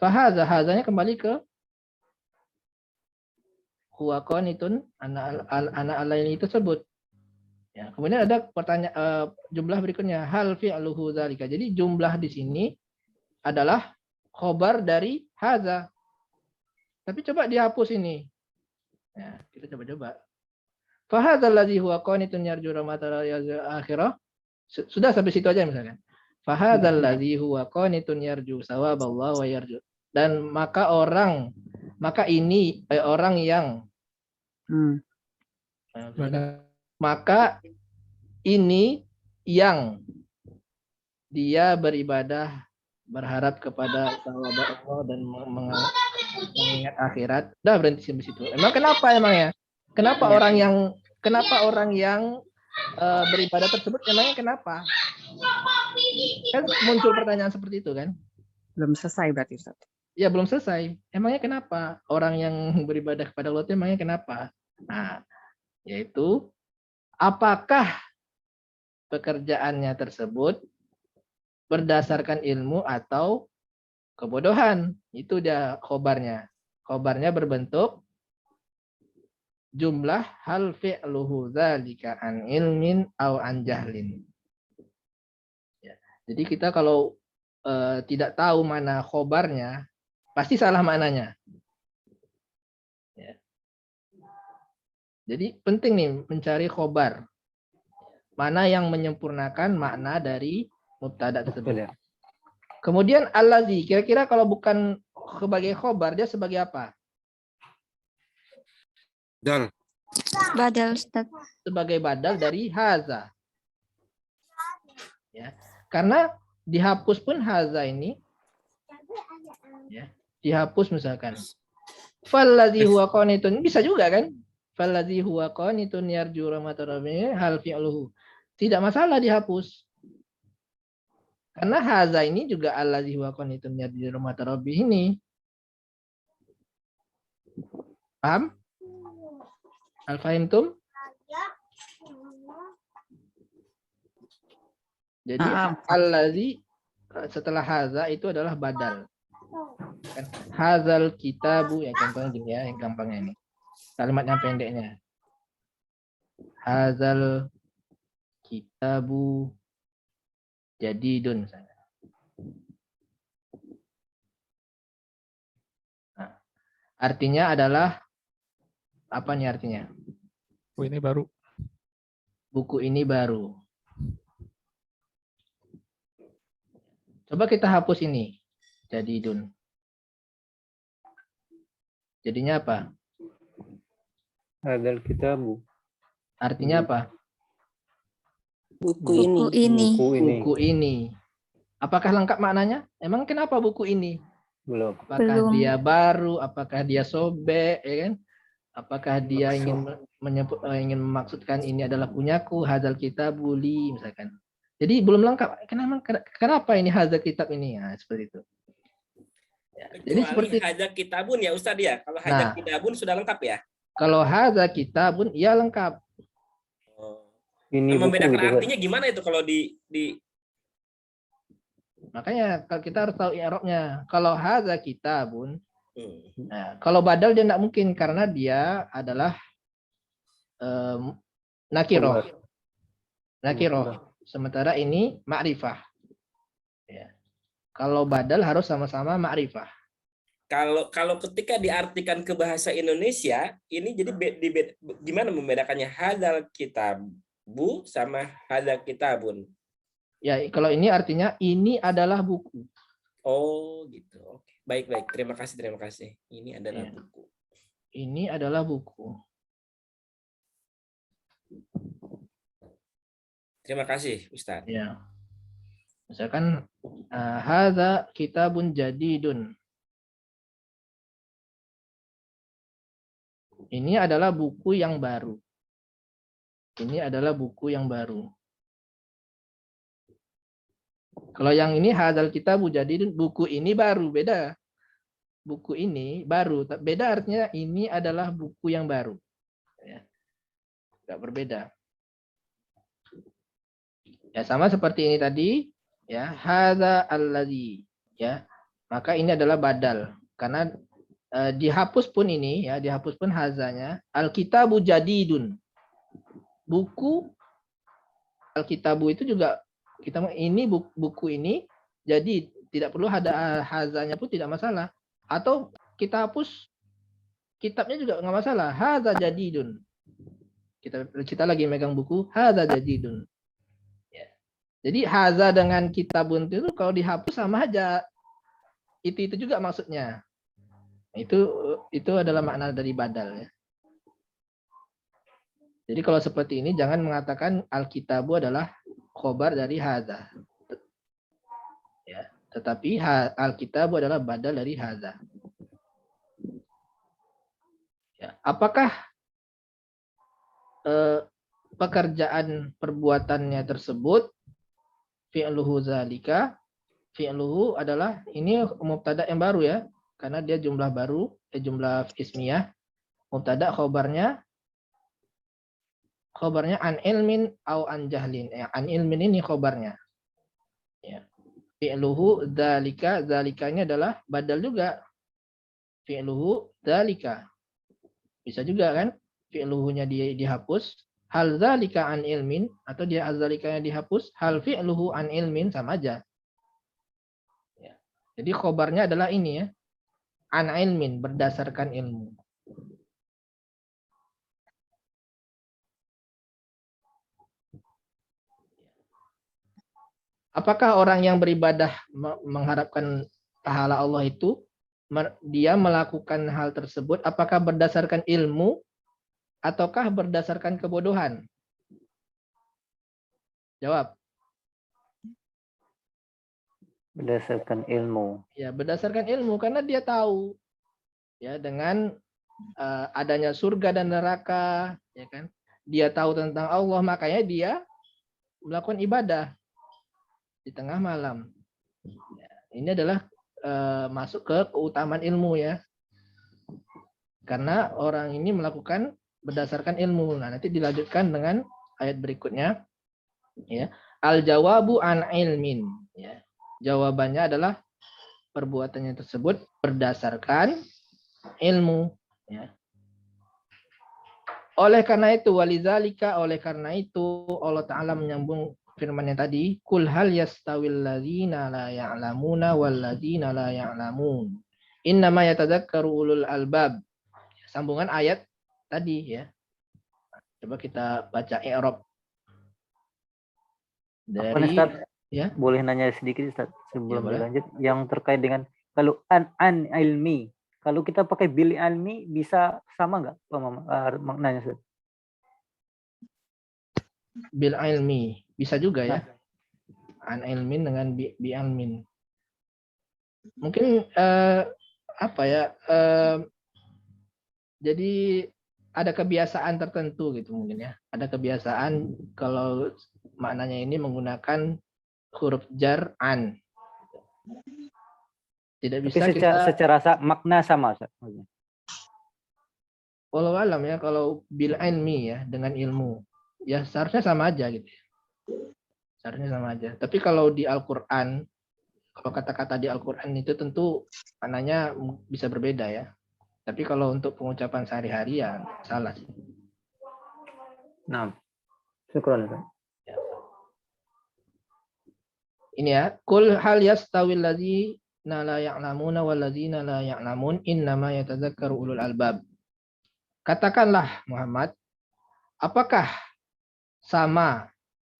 B: Fahaza, hazanya kembali ke huwa qanitun ana alaini tersebut. Ya, kemudian ada pertanyaan jumlah berikutnya hal fi'luhu zalika. Jadi jumlah di sini adalah khobar dari haza. Tapi coba dihapus ini. Ya, kita coba-coba. Fahadzal ladzi huwa qanitun yarju rahmatal akhirah. Sudah sampai situ aja misalkan. Fahadzal ladzi huwa qanitun yarju sawaballah wa yarju. Dan maka ini orang yang maka ini yang dia beribadah berharap kepada thawab Allah dan mengingat akhirat. Udah berhenti sampai situ. Emang kenapa emangnya? Kenapa orang yang beribadah tersebut emangnya kenapa? Kan muncul pertanyaan seperti itu kan?
H: Belum selesai berarti Ustaz.
B: Ya belum selesai. Emangnya kenapa? Orang yang beribadah kepada Allah itu emangnya kenapa? Nah, yaitu apakah pekerjaannya tersebut berdasarkan ilmu atau kebodohan? Itu dia khobarnya. Khobarnya berbentuk jumlah hal fi'luhu dzalika an ilmin au an jahlin. Ya. Jadi kita kalau tidak tahu mana khobarnya, pasti salah maknanya. Ya. Jadi penting nih mencari khobar. Mana yang menyempurnakan makna dari mubtada tersebut. Kemudian allazi, kira-kira kalau bukan sebagai khobar, dia sebagai apa?
G: Dal.
F: Badal Ustaz.
B: Sebagai badal dari haza. Ya. Karena dihapus pun haza ini, ya, dihapus misalkan. Fallazi huwa qanitun, bisa juga kan? Fallazi huwa qanitun yarju rahmatar rabbih hal fi'luhu. Tidak masalah dihapus. Karena haza ini juga allazi huwa qanitun yarju rahmatar rabbih ini. Paham? Al-fahimtum? Jadi allazi setelah haza itu adalah badal. Hazal kitabu, ya contohnya gini ya, yang gampangnya ini. Kalimat yang pendeknya. Hazal kitabu jadidun misalnya. Nah, artinya adalah apa nih artinya?
I: Buku ini baru.
B: Buku ini baru. Coba kita hapus ini. Jadidun. Jadinya apa?
E: Hadzal kitabu.
B: Artinya apa?
C: Buku ini.
B: Buku ini. Apakah lengkap maknanya? Emang kenapa buku ini?
E: Belum.
B: Apakah dia baru? Apakah dia sobek? Ya kan? Apakah dia ingin memaksudkan ini adalah punyaku? Hadzal kitabu li misalkan. Jadi belum lengkap. Kenapa ini hadzal kitab ini? Nah, seperti itu. Ya, jadi seperti
J: hadzal kitabun ya Ustaz ya. Kalau hadzal kitabun sudah lengkap ya.
B: Kalau hadzal kitabun ya lengkap.
E: Ini
J: membedakan
E: buku,
J: artinya gimana itu kalau di
B: makanya kalau kita harus tahu i'rabnya. Kalau hadzal kitabun, nah, kalau badal dia tidak mungkin karena dia adalah nakiroh. Nakiroh. Sementara ini ma'rifah. Ya. Kalau badal harus sama-sama ma'rifah.
J: Kalau ketika diartikan ke bahasa Indonesia, ini jadi gimana membedakannya hadzal kitabu sama hadzal kitabun?
B: Ya, kalau ini artinya ini adalah buku.
J: Oh, gitu. Oke. Baik. Terima kasih. Ini adalah buku.
B: Ini adalah buku.
J: Terima kasih, Ustaz.
B: Ya. Misalkan hadza kitabun jadidun. Ini adalah buku yang baru. Ini adalah buku yang baru. Kalau yang ini hadzal kitabu jadidun, buku ini baru, beda. buku ini baru. Beda artinya ini adalah buku yang baru. Ya. Nggak berbeda. Ya, sama seperti ini tadi, ya, hadza allazi, ya. Maka ini adalah badal karena dihapus pun ini, ya, dihapus pun hazanya. Alkitabu jadidun. Buku Alkitabu itu juga kita ini buku ini jadi tidak perlu ada hazanya pun tidak masalah. Atau kita hapus kitabnya juga nggak masalah. Hadza jadidun. Kita lagi megang buku hadza jadidun. Ya. Jadi hadza dengan kitabun itu kalau dihapus sama aja. Itu juga maksudnya. Itu adalah makna dari badal, ya. Jadi kalau seperti ini jangan mengatakan Alkitabu adalah khobar dari hadza. Ya, tetapi Alkitabu adalah badal dari hadza. Ya, apakah pekerjaan perbuatannya tersebut fi'luhu zalika? Fi'luhu adalah ini mubtada yang baru, ya, karena dia jumlah baru, jumlah ismiyah. Mubtada khobarnya an ilmin au an jahlin. Ya, an ilmin ini khobarnya. Ya. Fi'luhu dzalika, dzalikanya adalah badal juga. Fi'luhu dzalika. Bisa juga kan? Fi'luhunya dihapus. Hal dzalika an ilmin atau dia az-dzalikanya dihapus. Hal fi'luhu an ilmin sama aja. Ya. Jadi khobarnya adalah ini, ya. An ilmin, berdasarkan ilmu. Apakah orang yang beribadah mengharapkan pahala Allah itu, dia melakukan hal tersebut, apakah berdasarkan ilmu ataukah berdasarkan kebodohan? Jawab.
E: Berdasarkan ilmu.
B: Ya, berdasarkan ilmu karena dia tahu, ya, dengan adanya surga dan neraka, ya kan? Dia tahu tentang Allah, makanya dia melakukan ibadah di tengah malam. Ya, ini adalah masuk ke keutamaan ilmu, ya. Karena orang ini melakukan berdasarkan ilmu. Nah, nanti dilanjutkan dengan ayat berikutnya, ya. Al-jawabu an ilmin, ya. Jawabannya adalah perbuatannya tersebut berdasarkan ilmu, ya. Oleh karena itu, walizalika, oleh karena itu Allah Ta'ala menyambung firman-Nya tadi, kul hal yastawil ladzina la ya'lamuna wal ladzina la ya'lamun. Innama yatadzakkaru ulul albab. Sambungan ayat tadi, ya. Coba kita baca i'rab. Dari
E: Ustaz,
B: ya.
E: Boleh nanya sedikit Ustaz sebelum
B: Ya, boleh.
E: dilanjut yang terkait dengan kalau an ilmi. Kalau kita pakai bil ilmi bisa sama nggak maknanya Ustaz?
B: Bil ilmi bisa juga, ya. An ilmin dengan bi ilmin. Mungkin apa ya? Jadi ada kebiasaan tertentu gitu mungkin, ya. Ada kebiasaan kalau maknanya ini menggunakan huruf jar an. Tidak bisa
E: Tapi
B: kita
E: secara makna sama Ustaz.
B: walau alam, ya, kalau bil ilmi, ya, dengan ilmu. Ya seharusnya sama aja gitu. Seharusnya sama aja. Tapi kalau di Al-Qur'an, kalau kata-kata di Al-Qur'an itu tentu maknanya bisa berbeda, ya. Tapi kalau untuk pengucapan sehari-hari ya salah sih.
E: Nah, syukran Ustaz.
B: Ya. Ini, ya, kul hal yastawil ladzina la ya'lamuna wal ladzina la ya'lamun innama yatadzakkaru ulul albab. Katakanlah Muhammad, apakah sama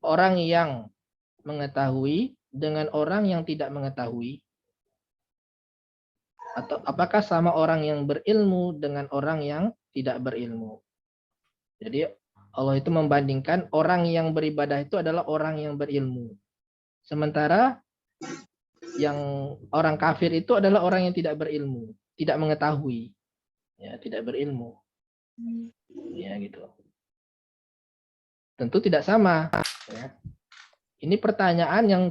B: orang yang mengetahui dengan orang yang tidak mengetahui? Atau apakah sama orang yang berilmu dengan orang yang tidak berilmu? Jadi Allah itu membandingkan orang yang beribadah itu adalah orang yang berilmu. Sementara yang orang kafir itu adalah orang yang tidak berilmu, tidak mengetahui. Ya, tidak berilmu. Ya, gitu. Tentu tidak sama, ya. Ini pertanyaan yang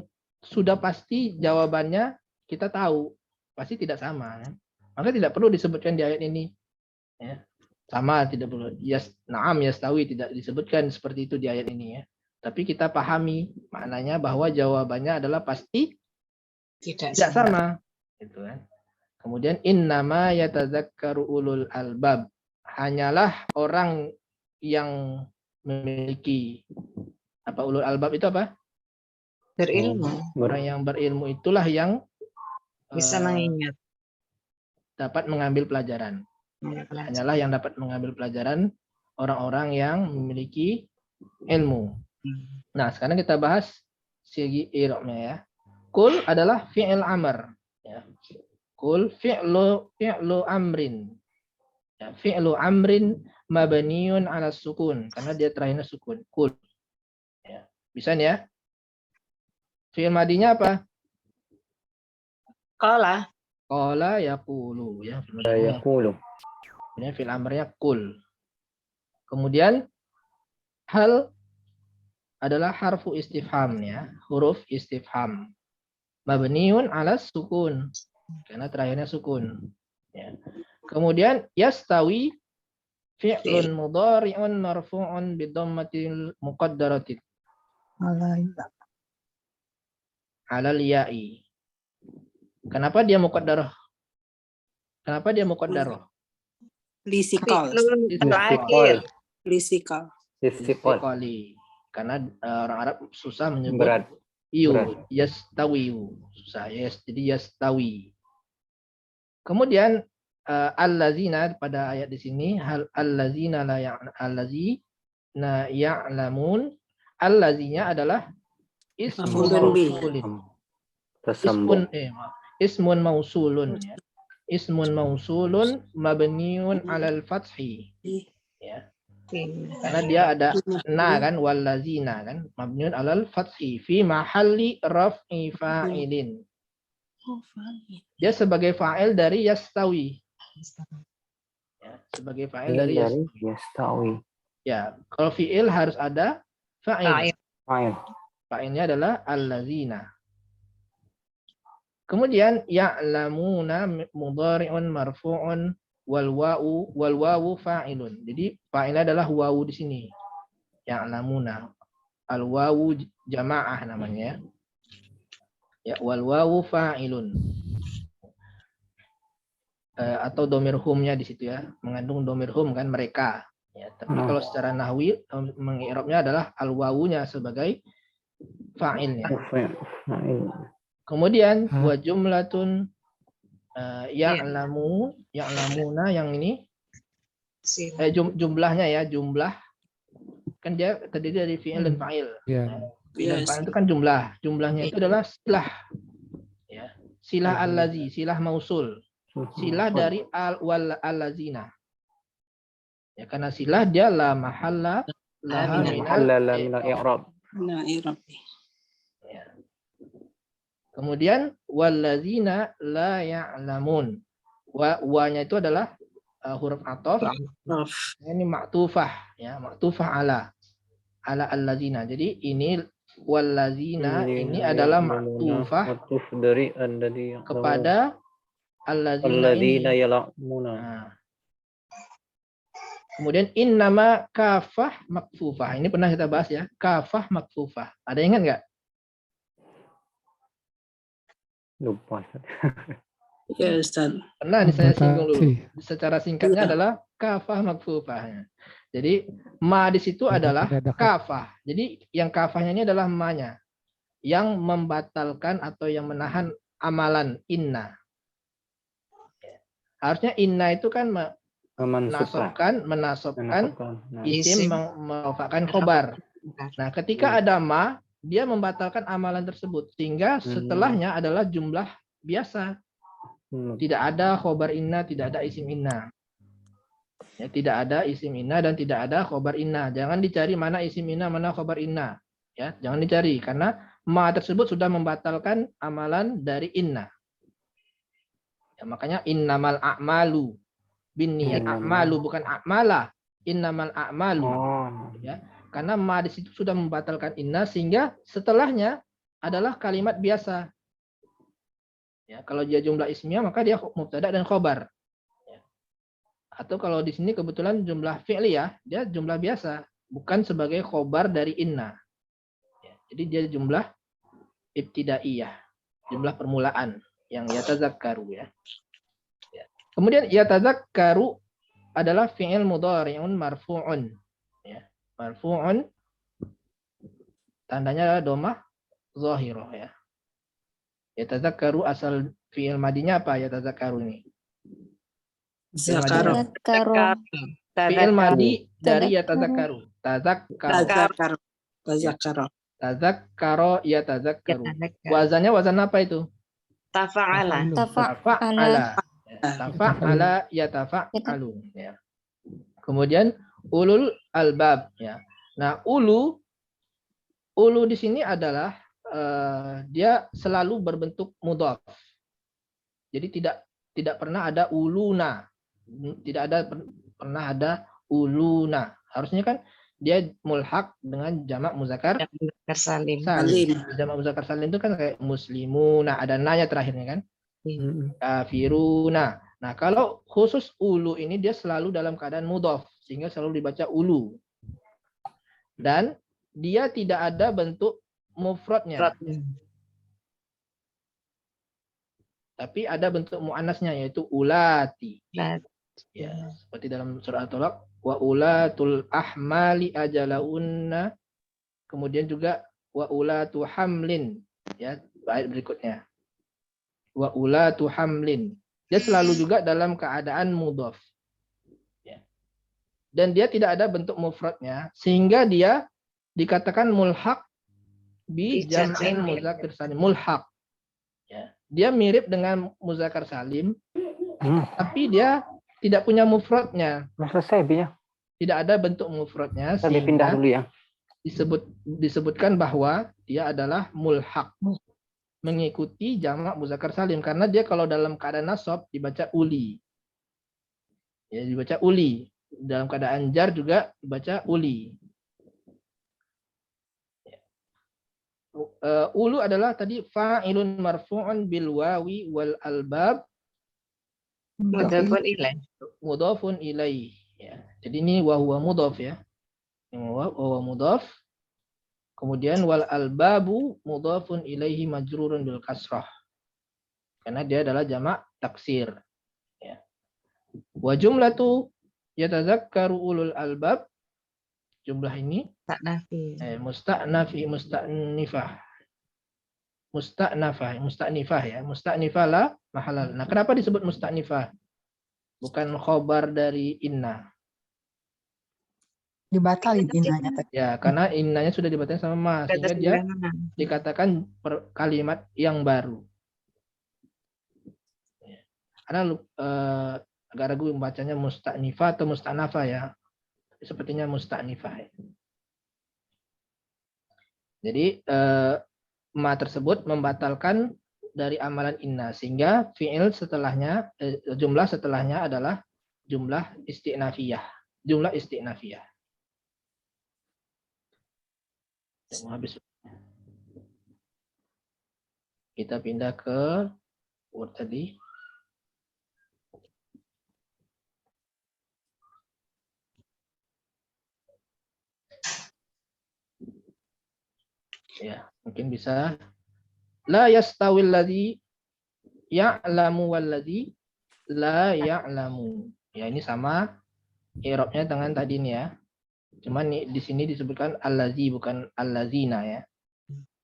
B: sudah pasti jawabannya kita tahu, pasti tidak sama, kan? Maka tidak perlu disebutkan di ayat ini. Ya. Sama, tidak perlu. Na'am yastawi tidak disebutkan seperti itu di ayat ini ya. Tapi kita pahami maknanya bahwa jawabannya adalah pasti tidak sama. Gitu kan. Kemudian innama yatadzakkaru ulul albab. Hanyalah orang yang memiliki ulul albab itu apa?
C: Berilmu.
B: Orang yang berilmu itulah yang
C: Bisa mengingat.
B: dapat mengambil pelajaran. Hanyalah yang dapat mengambil pelajaran orang-orang yang memiliki ilmu. Nah, sekarang kita bahas segi i'rabnya ya. Kul adalah fi'il amr. Ya. Kul fi'lu amrin. Ya, fi'lu amrin mabniun ala sukun. Karena dia terakhirnya sukun. Kul. Ya. Bisa nih ya? Fi'il madinya apa?
C: Qala.
B: Qala yaqulu. Ya,
E: Yaqulu.
B: Kemudian fi'il amrnya kul. Kemudian hal adalah harfu istifham ya, huruf istifham. Mabniun ala sukun. Karena terakhirnya sukun. Ya. Kemudian yastawi fi'lun mudhari'un marfu'un bidhammatil muqaddaratin alal ya'i. Kenapa dia muqaddarah? Kenapa dia muqaddarah?
C: Lisikal.
E: Terakhir.
C: Lisikal.
B: Istiqali. Karena orang Arab susah menyebut
E: Berat.
B: yastawiyu. Susah. Jadi yastawi. Kemudian allazina pada ayat di sini hal allazina la allazina ya'lamun. Allazinya adalah ismun mausulun. Ismun mausulun ya. Ismun mausulun mabniun alal fathi. Ya. Karena dia ada na kan wallazina kan mabniun alal fathi fi mahalli raf'i fa'ilin. Dia sebagai fa'il dari yastawi. Ya, sebagai fa'il dari
E: yastawi.
B: Ya, kalau fi'il harus ada fa'il.
E: Fa'il.
B: Fa'ilnya adalah allazina. Kemudian ya'lamuna mudhari'un marfu'un wal wawu fa'ilun. Jadi fa'ilnya adalah wawu di sini. Ya'lamuna. Al wawu jamaah namanya. Ya, wal wawu fa'ilun. Atau domir humnya di situ ya, mengandung domir hum kan mereka. Ya, tapi kalau secara nahwi mengi'rabnya adalah al wawunya sebagai fa'ilnya. Kemudian wa jumlatun ya'lamuna yang ini jumlahnya ya, jumlah kan dia terdiri dari fi'il dan fa'il. Dan fa'il itu kan jumlah. Jumlahnya itu adalah silah. Ya. Silah allazi, silah mausul. Silah dari allazina. Ya, karena silah dia la mahalla laha minal i'rab. Ya. Kemudian wallazina la ya'lamun. Wa-nya itu adalah huruf ataf. Ini maktufah ya, maktufah ala allazina. Jadi ini wallazina ini adalah maktufah
E: dari
B: kepada allazina
E: ya'lamuna.
B: Nah. Kemudian innama kafah makfufah. Ini pernah kita bahas ya, kafah makfufah. Ada yang ingat enggak?
E: Lupa.
C: Ya, Ustaz.
B: Pernah saya singgung dulu. Secara singkatnya adalah kafah makfufah. Jadi ma di situ adalah kafah. Jadi yang kafahnya ini adalah ma-nya yang membatalkan atau yang menahan amalan inna. Harusnya inna itu kan menasobkan isim merupakan khobar. Nah, ketika ada ma, dia membatalkan amalan tersebut sehingga setelahnya adalah jumlah biasa. Tidak ada khobar inna, tidak ada isim inna. Ya, tidak ada isim inna dan tidak ada khobar inna. Jangan dicari mana isim inna, mana khobar inna. Ya, jangan dicari karena ma tersebut sudah membatalkan amalan dari inna. Ya, makanya innamal a'malu binniyat. A'malu bukan a'mala. Innamal a'malu. Ya. Karena ma di situ sudah membatalkan inna sehingga setelahnya adalah kalimat biasa. Ya, kalau dia jumlah ismiyah maka dia mubtada dan khobar. Ya. Atau kalau di sini kebetulan jumlah fi'liyah, dia jumlah biasa, bukan sebagai khobar dari inna. Ya, jadi dia jumlah ibtidaiyah, jumlah permulaan yang yatazakkaru ya. Ya. Kemudian yatazakkaru adalah fi'il mudhari'un marfu'un. Ya. Marfu'un tandanya adalah domah zahirah ya. Yatazakkaru asal fi'il madinya apa yatazakkaru ini?
C: Zakaro.
B: Fi'il madi dari yatazakkaru. Tazakkaro.
C: Tazakaro. Tazakaro.
B: Tazakkaro yatazakkaru. Wazannya wazan apa itu?
H: Tafa'ala.
B: Tafa'ala. Tafa'ala yatafa'alu ya. Kemudian ulul albab ya. Nah, ulu di sini adalah dia selalu berbentuk mudhaf. Jadi tidak pernah ada uluna. Tidak ada pernah ada uluna. Harusnya kan dia mulhaq dengan jamak muzakkar
H: Salim.
B: Jamak muzakkar salim itu kan kayak muslimuna, ada nanya terakhirnya kan? Kafiruna. Nah, kalau khusus ulu ini dia selalu dalam keadaan mudhaf sehingga selalu dibaca ulu. Dan dia tidak ada bentuk mufradnya. Tapi ada bentuk muannasnya yaitu ulati. Ya, seperti dalam surah At-Talaq, wa ulatul ahmali ajalaunna. Kemudian juga wa ulatu hamlin. Ya, ayat berikutnya. Wa ulatu hamlin. Dia selalu juga dalam keadaan mudhaf. Ya. Dan dia tidak ada bentuk mufradnya sehingga dia dikatakan mulhaq bi jam'in muzakkar salim. Mulhaq. Ya. Dia mirip dengan muzakkar salim, tapi dia tidak punya mufradnya.
E: Selesai binya.
B: Tidak ada bentuk mufradnya
E: Kita pindah dulu ya.
B: disebutkan bahwa dia adalah mulhaq. Mengikuti jamak muzakkar salim karena dia kalau dalam keadaan nasab dibaca uli. Ya, dibaca uli. Dalam keadaan jar juga dibaca uli. Ulu adalah tadi fa'ilun marfu'un bil wawi wal albab mudhafun ilaih. Ya. Jadi ini wa huwa mudhaf ya. Wa huwa mudhaf. Kemudian wal albabu mudhafun ilaihi majrurun bil kasrah. Karena dia adalah jamak taksir. Ya. Wa jumlatu yatazakkaru ulul albab. Jumlah ini musta'nifah ya. Musta'nifah la mahalal. Nah, kenapa disebut musta'nifah? Bukan khobar dari inna.
H: Dibatalin innanya.
B: Ya, karena innanya sudah dibatalkan sama ma, sehingga dia dikatakan kalimat yang baru. Karena agak ragu membacanya musta'nifah atau musta'nafah ya. Sepertinya musta'nifah. Jadi ma tersebut membatalkan dari amalan inna sehingga fi'il setelahnya jumlah setelahnya adalah jumlah isti'nafiyah. Jumlah isti'nafiyah. Habis. Kita pindah ke word tadi. Ya, mungkin bisa la yastawil ladzi ya'lamu wal ladzi la ya'lamu. Ya, ini sama i'rabnya dengan tadi nih ya. Cuman di sini disebutkan allazi bukan allazina ya.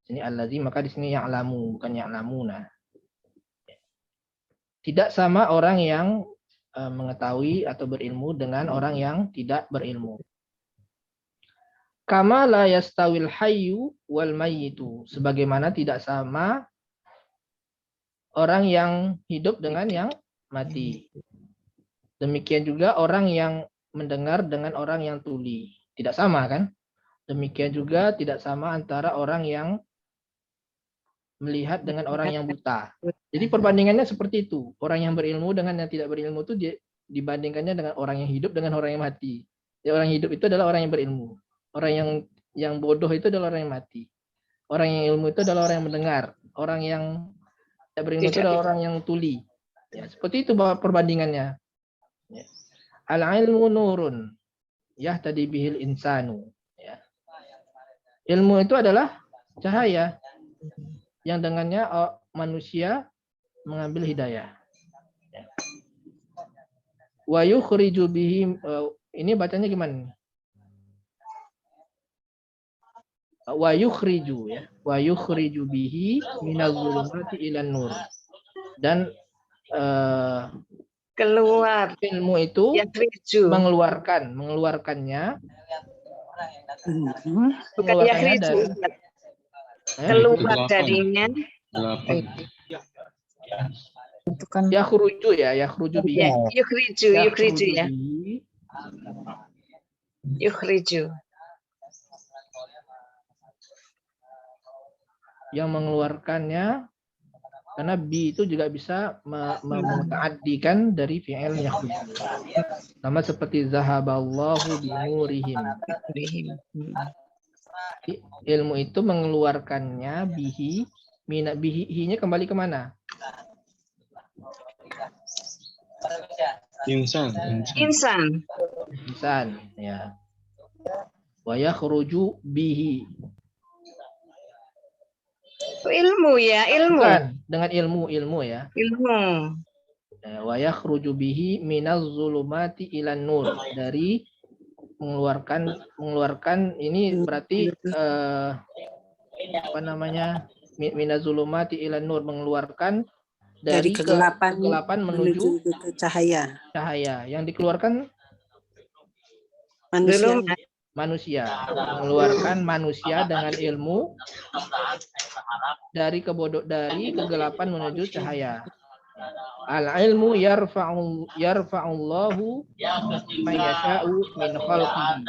B: Sini allazi maka di sini ya'lamu bukan ya'lamuna. Tidak sama orang yang mengetahui atau berilmu dengan orang yang tidak berilmu. Kama la yastawil hayyu wal mayyitu. Sebagaimana tidak sama orang yang hidup dengan yang mati. Demikian juga orang yang mendengar dengan orang yang tuli. Tidak sama kan? Demikian juga tidak sama antara orang yang melihat dengan orang yang buta. Jadi perbandingannya seperti itu. Orang yang berilmu dengan yang tidak berilmu itu dibandingkannya dengan orang yang hidup dengan orang yang mati. Jadi orang hidup itu adalah orang yang berilmu. Orang yang bodoh itu adalah orang yang mati. Orang yang ilmu itu adalah orang yang mendengar. Orang yang Tidak berilmu itu adalah orang yang tuli. Ya, seperti itu perbandingannya. Ya. Al-ilmu nurun. Yahtadi bihil insanu. Ya. Ilmu itu adalah cahaya yang dengannya manusia mengambil hidayah. Ya. Wa yukhriju bihi, ini bacanya gimana? Wa yukhriju, ya. Wa yukhriju bihi minaz zulumati ilan nur. Dan
H: keluar
B: ilmu itu mengeluarkannya
H: bukan yakhriju, keluar darinya.
B: Itu kan yakhruju ya, yakhruju bihi.
H: Ya, yukhriju ya. Yukhriju.
B: Yang mengeluarkannya, karena bi itu juga bisa mengadikan dari fi'il yakhruju. Sama seperti zahaballahu binurihim. Ilmu itu mengeluarkannya bihi, bihi-nya kembali kemana?
H: Insan.
B: Ya. Wa yakhruju bihi.
H: Ilmu ya, ilmu.
B: Bukan, dengan ilmu ya.
H: Ilmu.
B: Wa yakhruju bihi minaz zulumati ilan nur, dari mengeluarkan ini berarti apa namanya? Minaz zulumati ilan nur, mengeluarkan dari kegelapan menuju
C: ke cahaya.
B: Cahaya yang dikeluarkan manusia, mengeluarkan manusia dengan ilmu dari kegelapan menuju cahaya. Al-ilmu yarfa'ullahu man yasha'u min khalqihi.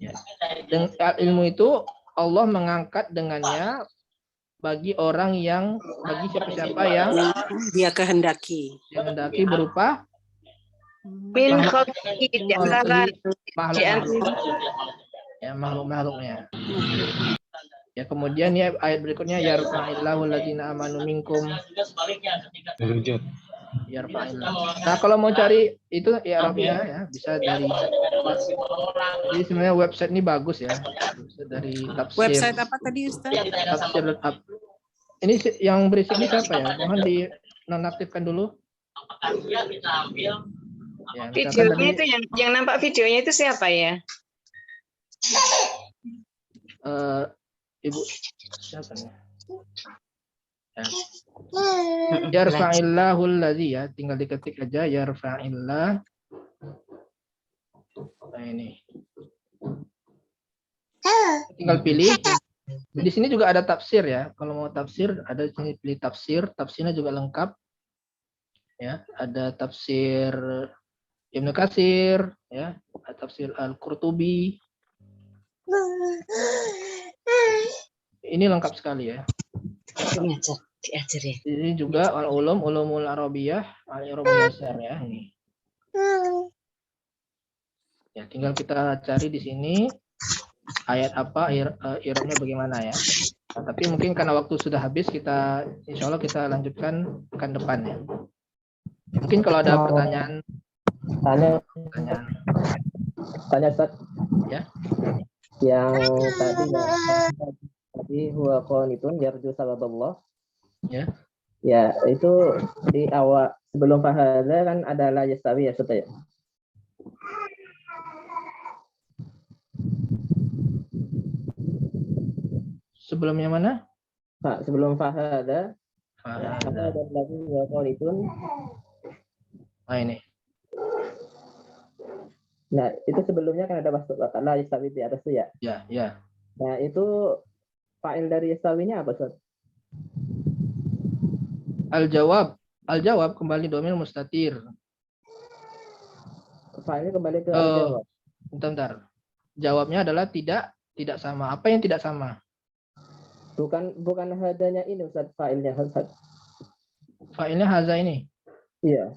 B: Ya. Dengan ilmu itu Allah mengangkat dengannya bagi siapa-siapa yang
C: dia kehendaki.
B: Yang kehendaki berupa
H: min khalqihi, di antara
B: makhluk-makhluknya. Ya, kemudian ya ayat berikutnya yarfa'illahu alladziina amanu minkum. Nah, kalau mau cari itu i'rabnya ya bisa dari. Jadi sebenarnya website ini bagus ya. Bisa dari tafsir.
C: Website apa tadi Ustaz?
B: Tafsir. Ini yang berisik ini siapa ya? Mohon dinonaktifkan dulu.
H: Ya, videonya itu yang nampak videonya itu siapa ya?
B: Ibu siapa nih? Yarfa'illahu alladzi, ya, tinggal diketik aja yarfa'illah. Nah, ini. Tinggal pilih. Di sini juga ada tafsir ya. Kalau mau tafsir ada di sini, pilih tafsir. Tafsirnya juga lengkap. Ya, ada tafsir Ibnu Katsir, ya, ada tafsir Al-Qurtubi. Ini lengkap sekali ya.
H: Diajar ya.
B: Ini juga ulumul arabiyah, al-i'rabul yasar ya ini. Ya, tinggal kita cari di sini ayat apa, i'rabnya bagaimana ya. Nah, tapi mungkin karena waktu sudah habis, insya Allah kita lanjutkan pekan depan ya. Mungkin kalau ada pertanyaan.
I: Tanya Ustaz.
B: Ya.
I: Yang tadi huwa qanitun yarju sawaballah.
B: Ya.
I: Ya, itu di awal sebelum fahadha kan ada la yastawi ya Ustaz ya.
B: Sebelumnya mana?
I: Pak, sebelum fahadha. Ada lagi huwa qanitun.
B: Nah, ini.
I: Nah, itu sebelumnya kan ada masuk kata la yastawi di atas itu ya.
B: Ya, ya.
I: Nah, itu fa'il dari yastawinya apa, Ustaz?
B: Al-jawab kembali domir mustatir.
I: Fa'ilnya kembali ke al-jawab.
B: Bentar. Jawabnya adalah tidak sama. Apa yang tidak sama?
I: Bukan hadanya ini Ustaz, fa'ilnya Ustaz.
B: Fa'ilnya haza ini.
I: Iya.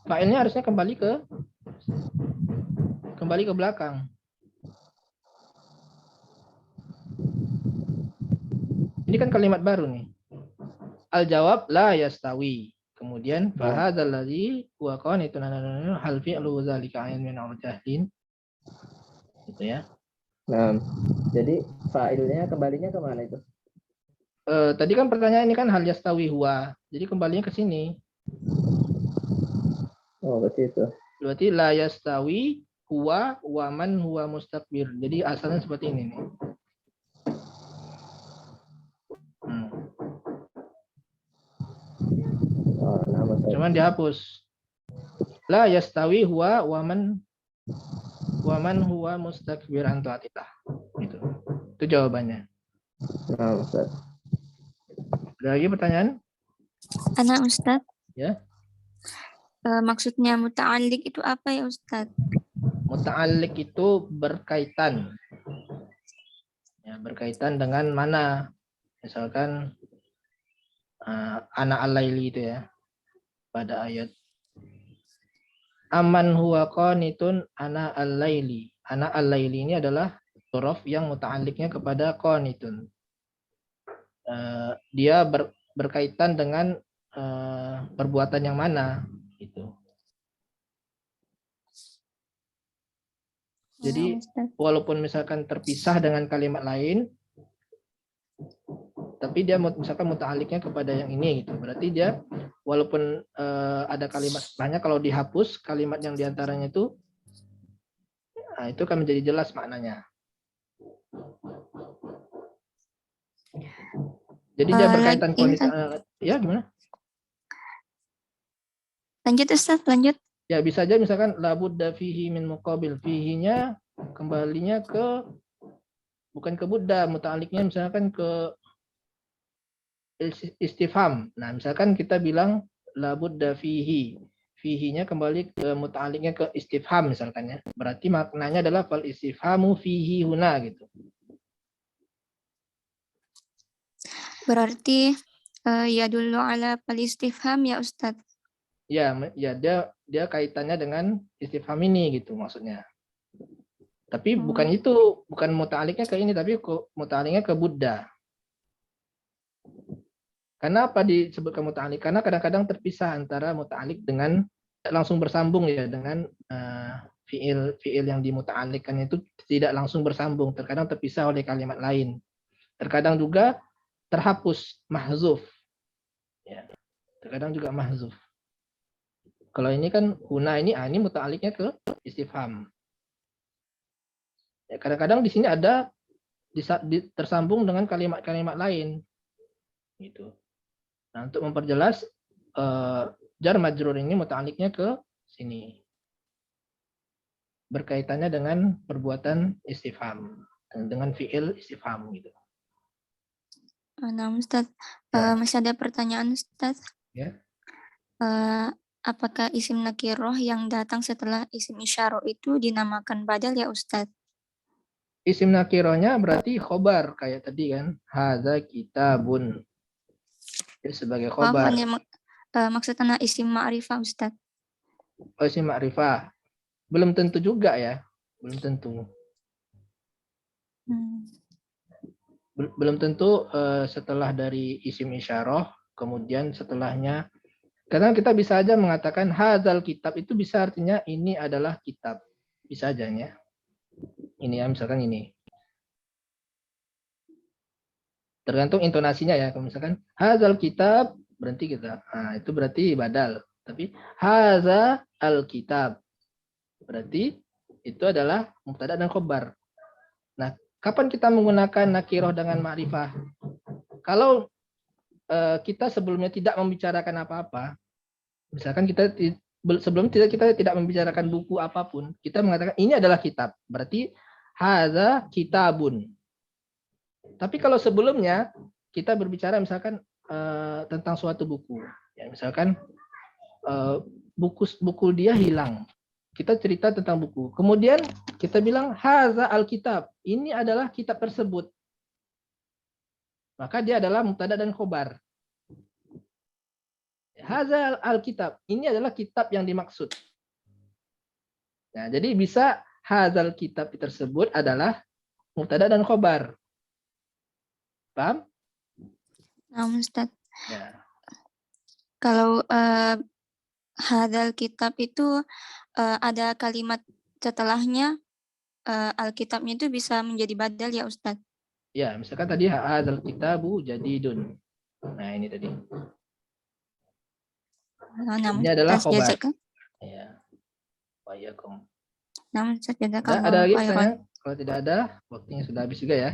B: Fa'ilnya harusnya kembali ke belakang. Ini kan kalimat baru nih. Al-jawab la yastawi. Kemudian fahadzal ladzi huwa qanitun hal fi'lu dzalika min al-jahlin. Gitu ya.
I: Nah, jadi fa'ilnya kembalinya ke mana itu?
B: Tadi kan pertanyaan ini kan hal yastawi huwa. Jadi kembalinya ke sini.
I: Oh, ke situ.
B: Berarti la yastawi huwa wa man huwa mustakbir. Jadi asalnya seperti ini nih.
I: Oh, nama saya.
B: Cuman dihapus. La yastawi huwa wa man huwa mustakbir an ta'atillah. Gitu. Itu jawabannya.
I: Nah, Ustaz.
B: Ada lagi pertanyaan?
F: Anak Ustaz,
B: Ya.
F: maksudnya muta'alliq itu apa ya Ustaz?
B: Muta'alliq itu berkaitan. Ya, berkaitan dengan mana? Misalkan ana al-laili itu ya. Pada ayat aman huwa qanitun ana al-laili. Ana al-laili ini adalah huruf yang muta'alliqnya kepada qanitun. Dia berkaitan dengan perbuatan yang mana gitu. Jadi walaupun misalkan terpisah dengan kalimat lain, tapi dia misalkan muta'alliqnya kepada yang ini gitu. Berarti dia walaupun ada kalimat setelahnya, kalau dihapus kalimat yang diantaranya itu, nah, itu akan menjadi jelas maknanya. Jadi dia berkaitan kualitas. Ya gimana?
F: Lanjut Ustaz, lanjut.
B: Ya bisa aja misalkan labudda fihi min muqabil. Fihinya kembalinya ke bukan ke budda, muta'alliqnya misalkan ke istifham. Nah, misalkan kita bilang labudda fihi. Fihinya kembali ke muta'alliqnya ke istifham misalkan ya. Berarti maknanya adalah fal istifhamu fihi huna gitu.
F: Berarti ya dulu ala fal istifham ya Ustaz.
B: Ya dia kaitannya dengan istifham ini gitu maksudnya. Tapi bukan itu, bukan muta'alliqnya ke ini, tapi muta'alliqnya ke Buddha. Karena apa disebutkan muta'alliq? Karena kadang-kadang terpisah antara muta'alliq dengan langsung bersambung ya dengan fiil yang dimuta'alliqkan itu tidak langsung bersambung, terkadang terpisah oleh kalimat lain. Terkadang juga terhapus, mahzuf. Ya, terkadang juga mahzuf. Kalau ini kan huna ini muta'alliqnya ke istifham. Ya, kadang-kadang di sini ada tersambung dengan kalimat-kalimat lain. Gitu. Nah, untuk memperjelas jar majrur ini muta'alliqnya ke sini. Berkaitannya dengan perbuatan istifham, dengan fiil istifham gitu.
F: Nah, Ustaz, masih ada pertanyaan Ustaz?
B: Ya.
F: Apakah isim nakiroh yang datang setelah isim isyarah itu dinamakan badal ya Ustaz?
B: Isim nakirohnya berarti khobar kayak tadi kan, hadza kitabun. Jadi sebagai khobar.
F: Maksudnya isim ma'rifah Ustaz.
B: Oh, isim ma'rifah. Belum tentu juga ya, belum tentu. Belum tentu setelah dari isim isyarah, kemudian setelahnya. Karena kita bisa aja mengatakan hadzal kitab itu bisa artinya ini adalah kitab. Bisa aja ya. Ini ya misalkan ini. Tergantung intonasinya ya. Kalau misalkan hadzal kitab berarti kita. Nah, itu berarti badal. Tapi hadza al kitab berarti itu adalah mubtada dan khobar. Nah, kapan kita menggunakan nakiroh dengan ma'rifah? Kalau kita sebelumnya tidak membicarakan apa-apa, misalkan kita sebelum kita tidak membicarakan buku apapun, kita mengatakan ini adalah kitab, berarti hadza kitabun. Tapi kalau sebelumnya kita berbicara misalkan tentang suatu buku, ya misalkan buku dia hilang, kita cerita tentang buku, kemudian kita bilang hadza alkitab, ini adalah kitab tersebut. Maka dia adalah mubtada dan khobar. Hadza al-kitab, ini adalah kitab yang dimaksud. Nah, jadi bisa hadzal kitab tersebut adalah mubtada dan khobar. Paham?
F: Nah, Ustaz.
B: Ya.
F: Kalau hadal kitab itu ada kalimat setelahnya Alkitabnya itu bisa menjadi badal ya Ustadz.
B: Ya, misalkan tadi hadzal kitabu jadidun. Nah, ini tadi.
F: Namun
B: Ini adalah khobar.
F: jazakan.
B: Ya. Wa'alaikum.
F: Namun
B: Ada
F: jazakallahu
B: lagi
F: khairan.
B: pertanyaan? Kalau tidak ada, waktunya sudah habis juga ya.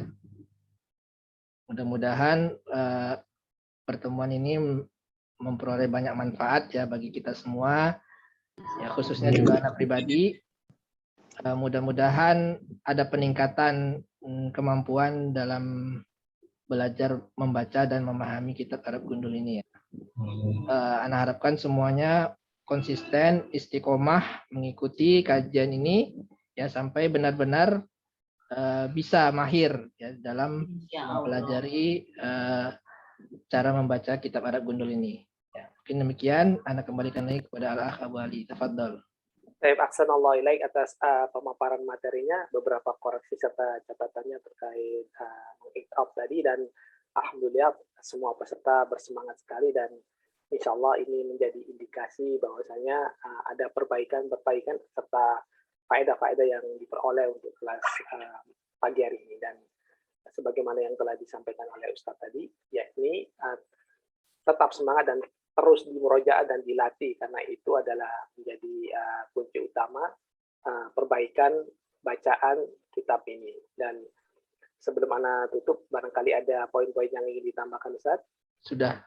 B: Mudah-mudahan pertemuan ini memperoleh banyak manfaat ya bagi kita semua, ya khususnya juga anak pribadi. Mudah-mudahan ada peningkatan kemampuan dalam belajar membaca dan memahami kitab Arab Gundul ini ya. Anak harapkan semuanya konsisten, istiqomah mengikuti kajian ini ya sampai benar-benar bisa mahir ya dalam mempelajari cara membaca kitab Arab Gundul ini. Ya, mungkin demikian, Anda kembalikan lagi kepada Al-Akh Abu Ali. Tafadhol.
A: Baik, Ahsanallahu ilaik atas pemaparan materinya, beberapa koreksi serta catatannya terkait mengikrab tadi, dan alhamdulillah semua peserta bersemangat sekali, dan insya Allah ini menjadi indikasi bahwasanya ada perbaikan serta faedah-faedah yang diperoleh untuk kelas pagi hari ini. Dan sebagaimana yang telah disampaikan oleh Ustadz tadi, yakni tetap semangat dan terus dimurojaah dan dilatih, karena itu adalah menjadi kunci utama perbaikan bacaan kitab ini. Dan sebelum Ana tutup, barangkali ada poin-poin yang ingin ditambahkan Ustaz?
B: Sudah.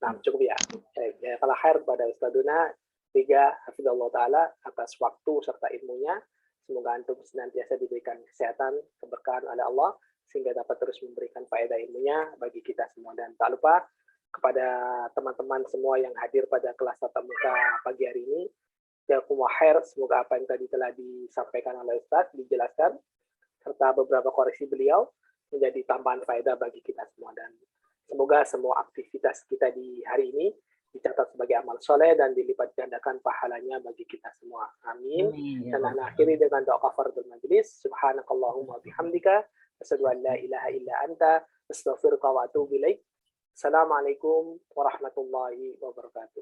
A: Nah, cukup ya. Baik, kalau khair kepada Ustadzuna, tiga, hafizallahu ta'ala, atas waktu serta ilmunya. Semoga antum senantiasa diberikan kesehatan, keberkahan oleh Allah, sehingga dapat terus memberikan faedah ilmunya bagi kita semua. Dan tak lupa, kepada teman-teman semua yang hadir pada kelas tatap muka pagi hari ini, jazakumullah khair, semoga apa yang tadi telah disampaikan oleh Ustadz dijelaskan serta beberapa koreksi beliau menjadi tambahan faedah bagi kita semua, dan semoga semua aktivitas kita di hari ini dicatat sebagai amal soleh dan dilipat gandakan pahalanya bagi kita semua. Amin. Dan ana akhiri dengan doa kafaratul majlis. Subhanakallahumma bihamdika asyhadu an la ilaha illa anta astaghfiruka wa atubu ilaik. Assalamualaikum warahmatullahi wabarakatuh.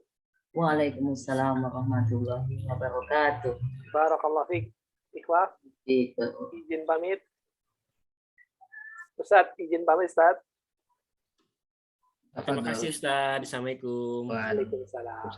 K: Waalaikumsalam warahmatullahi wabarakatuh.
A: Barakallahu fiik. Ikhwah,
K: Itu.
A: izin pamit. Ustaz, izin pamit Ustaz.
J: Terima kasih Ustaz. Assalamualaikum.
A: Waalaikumsalam.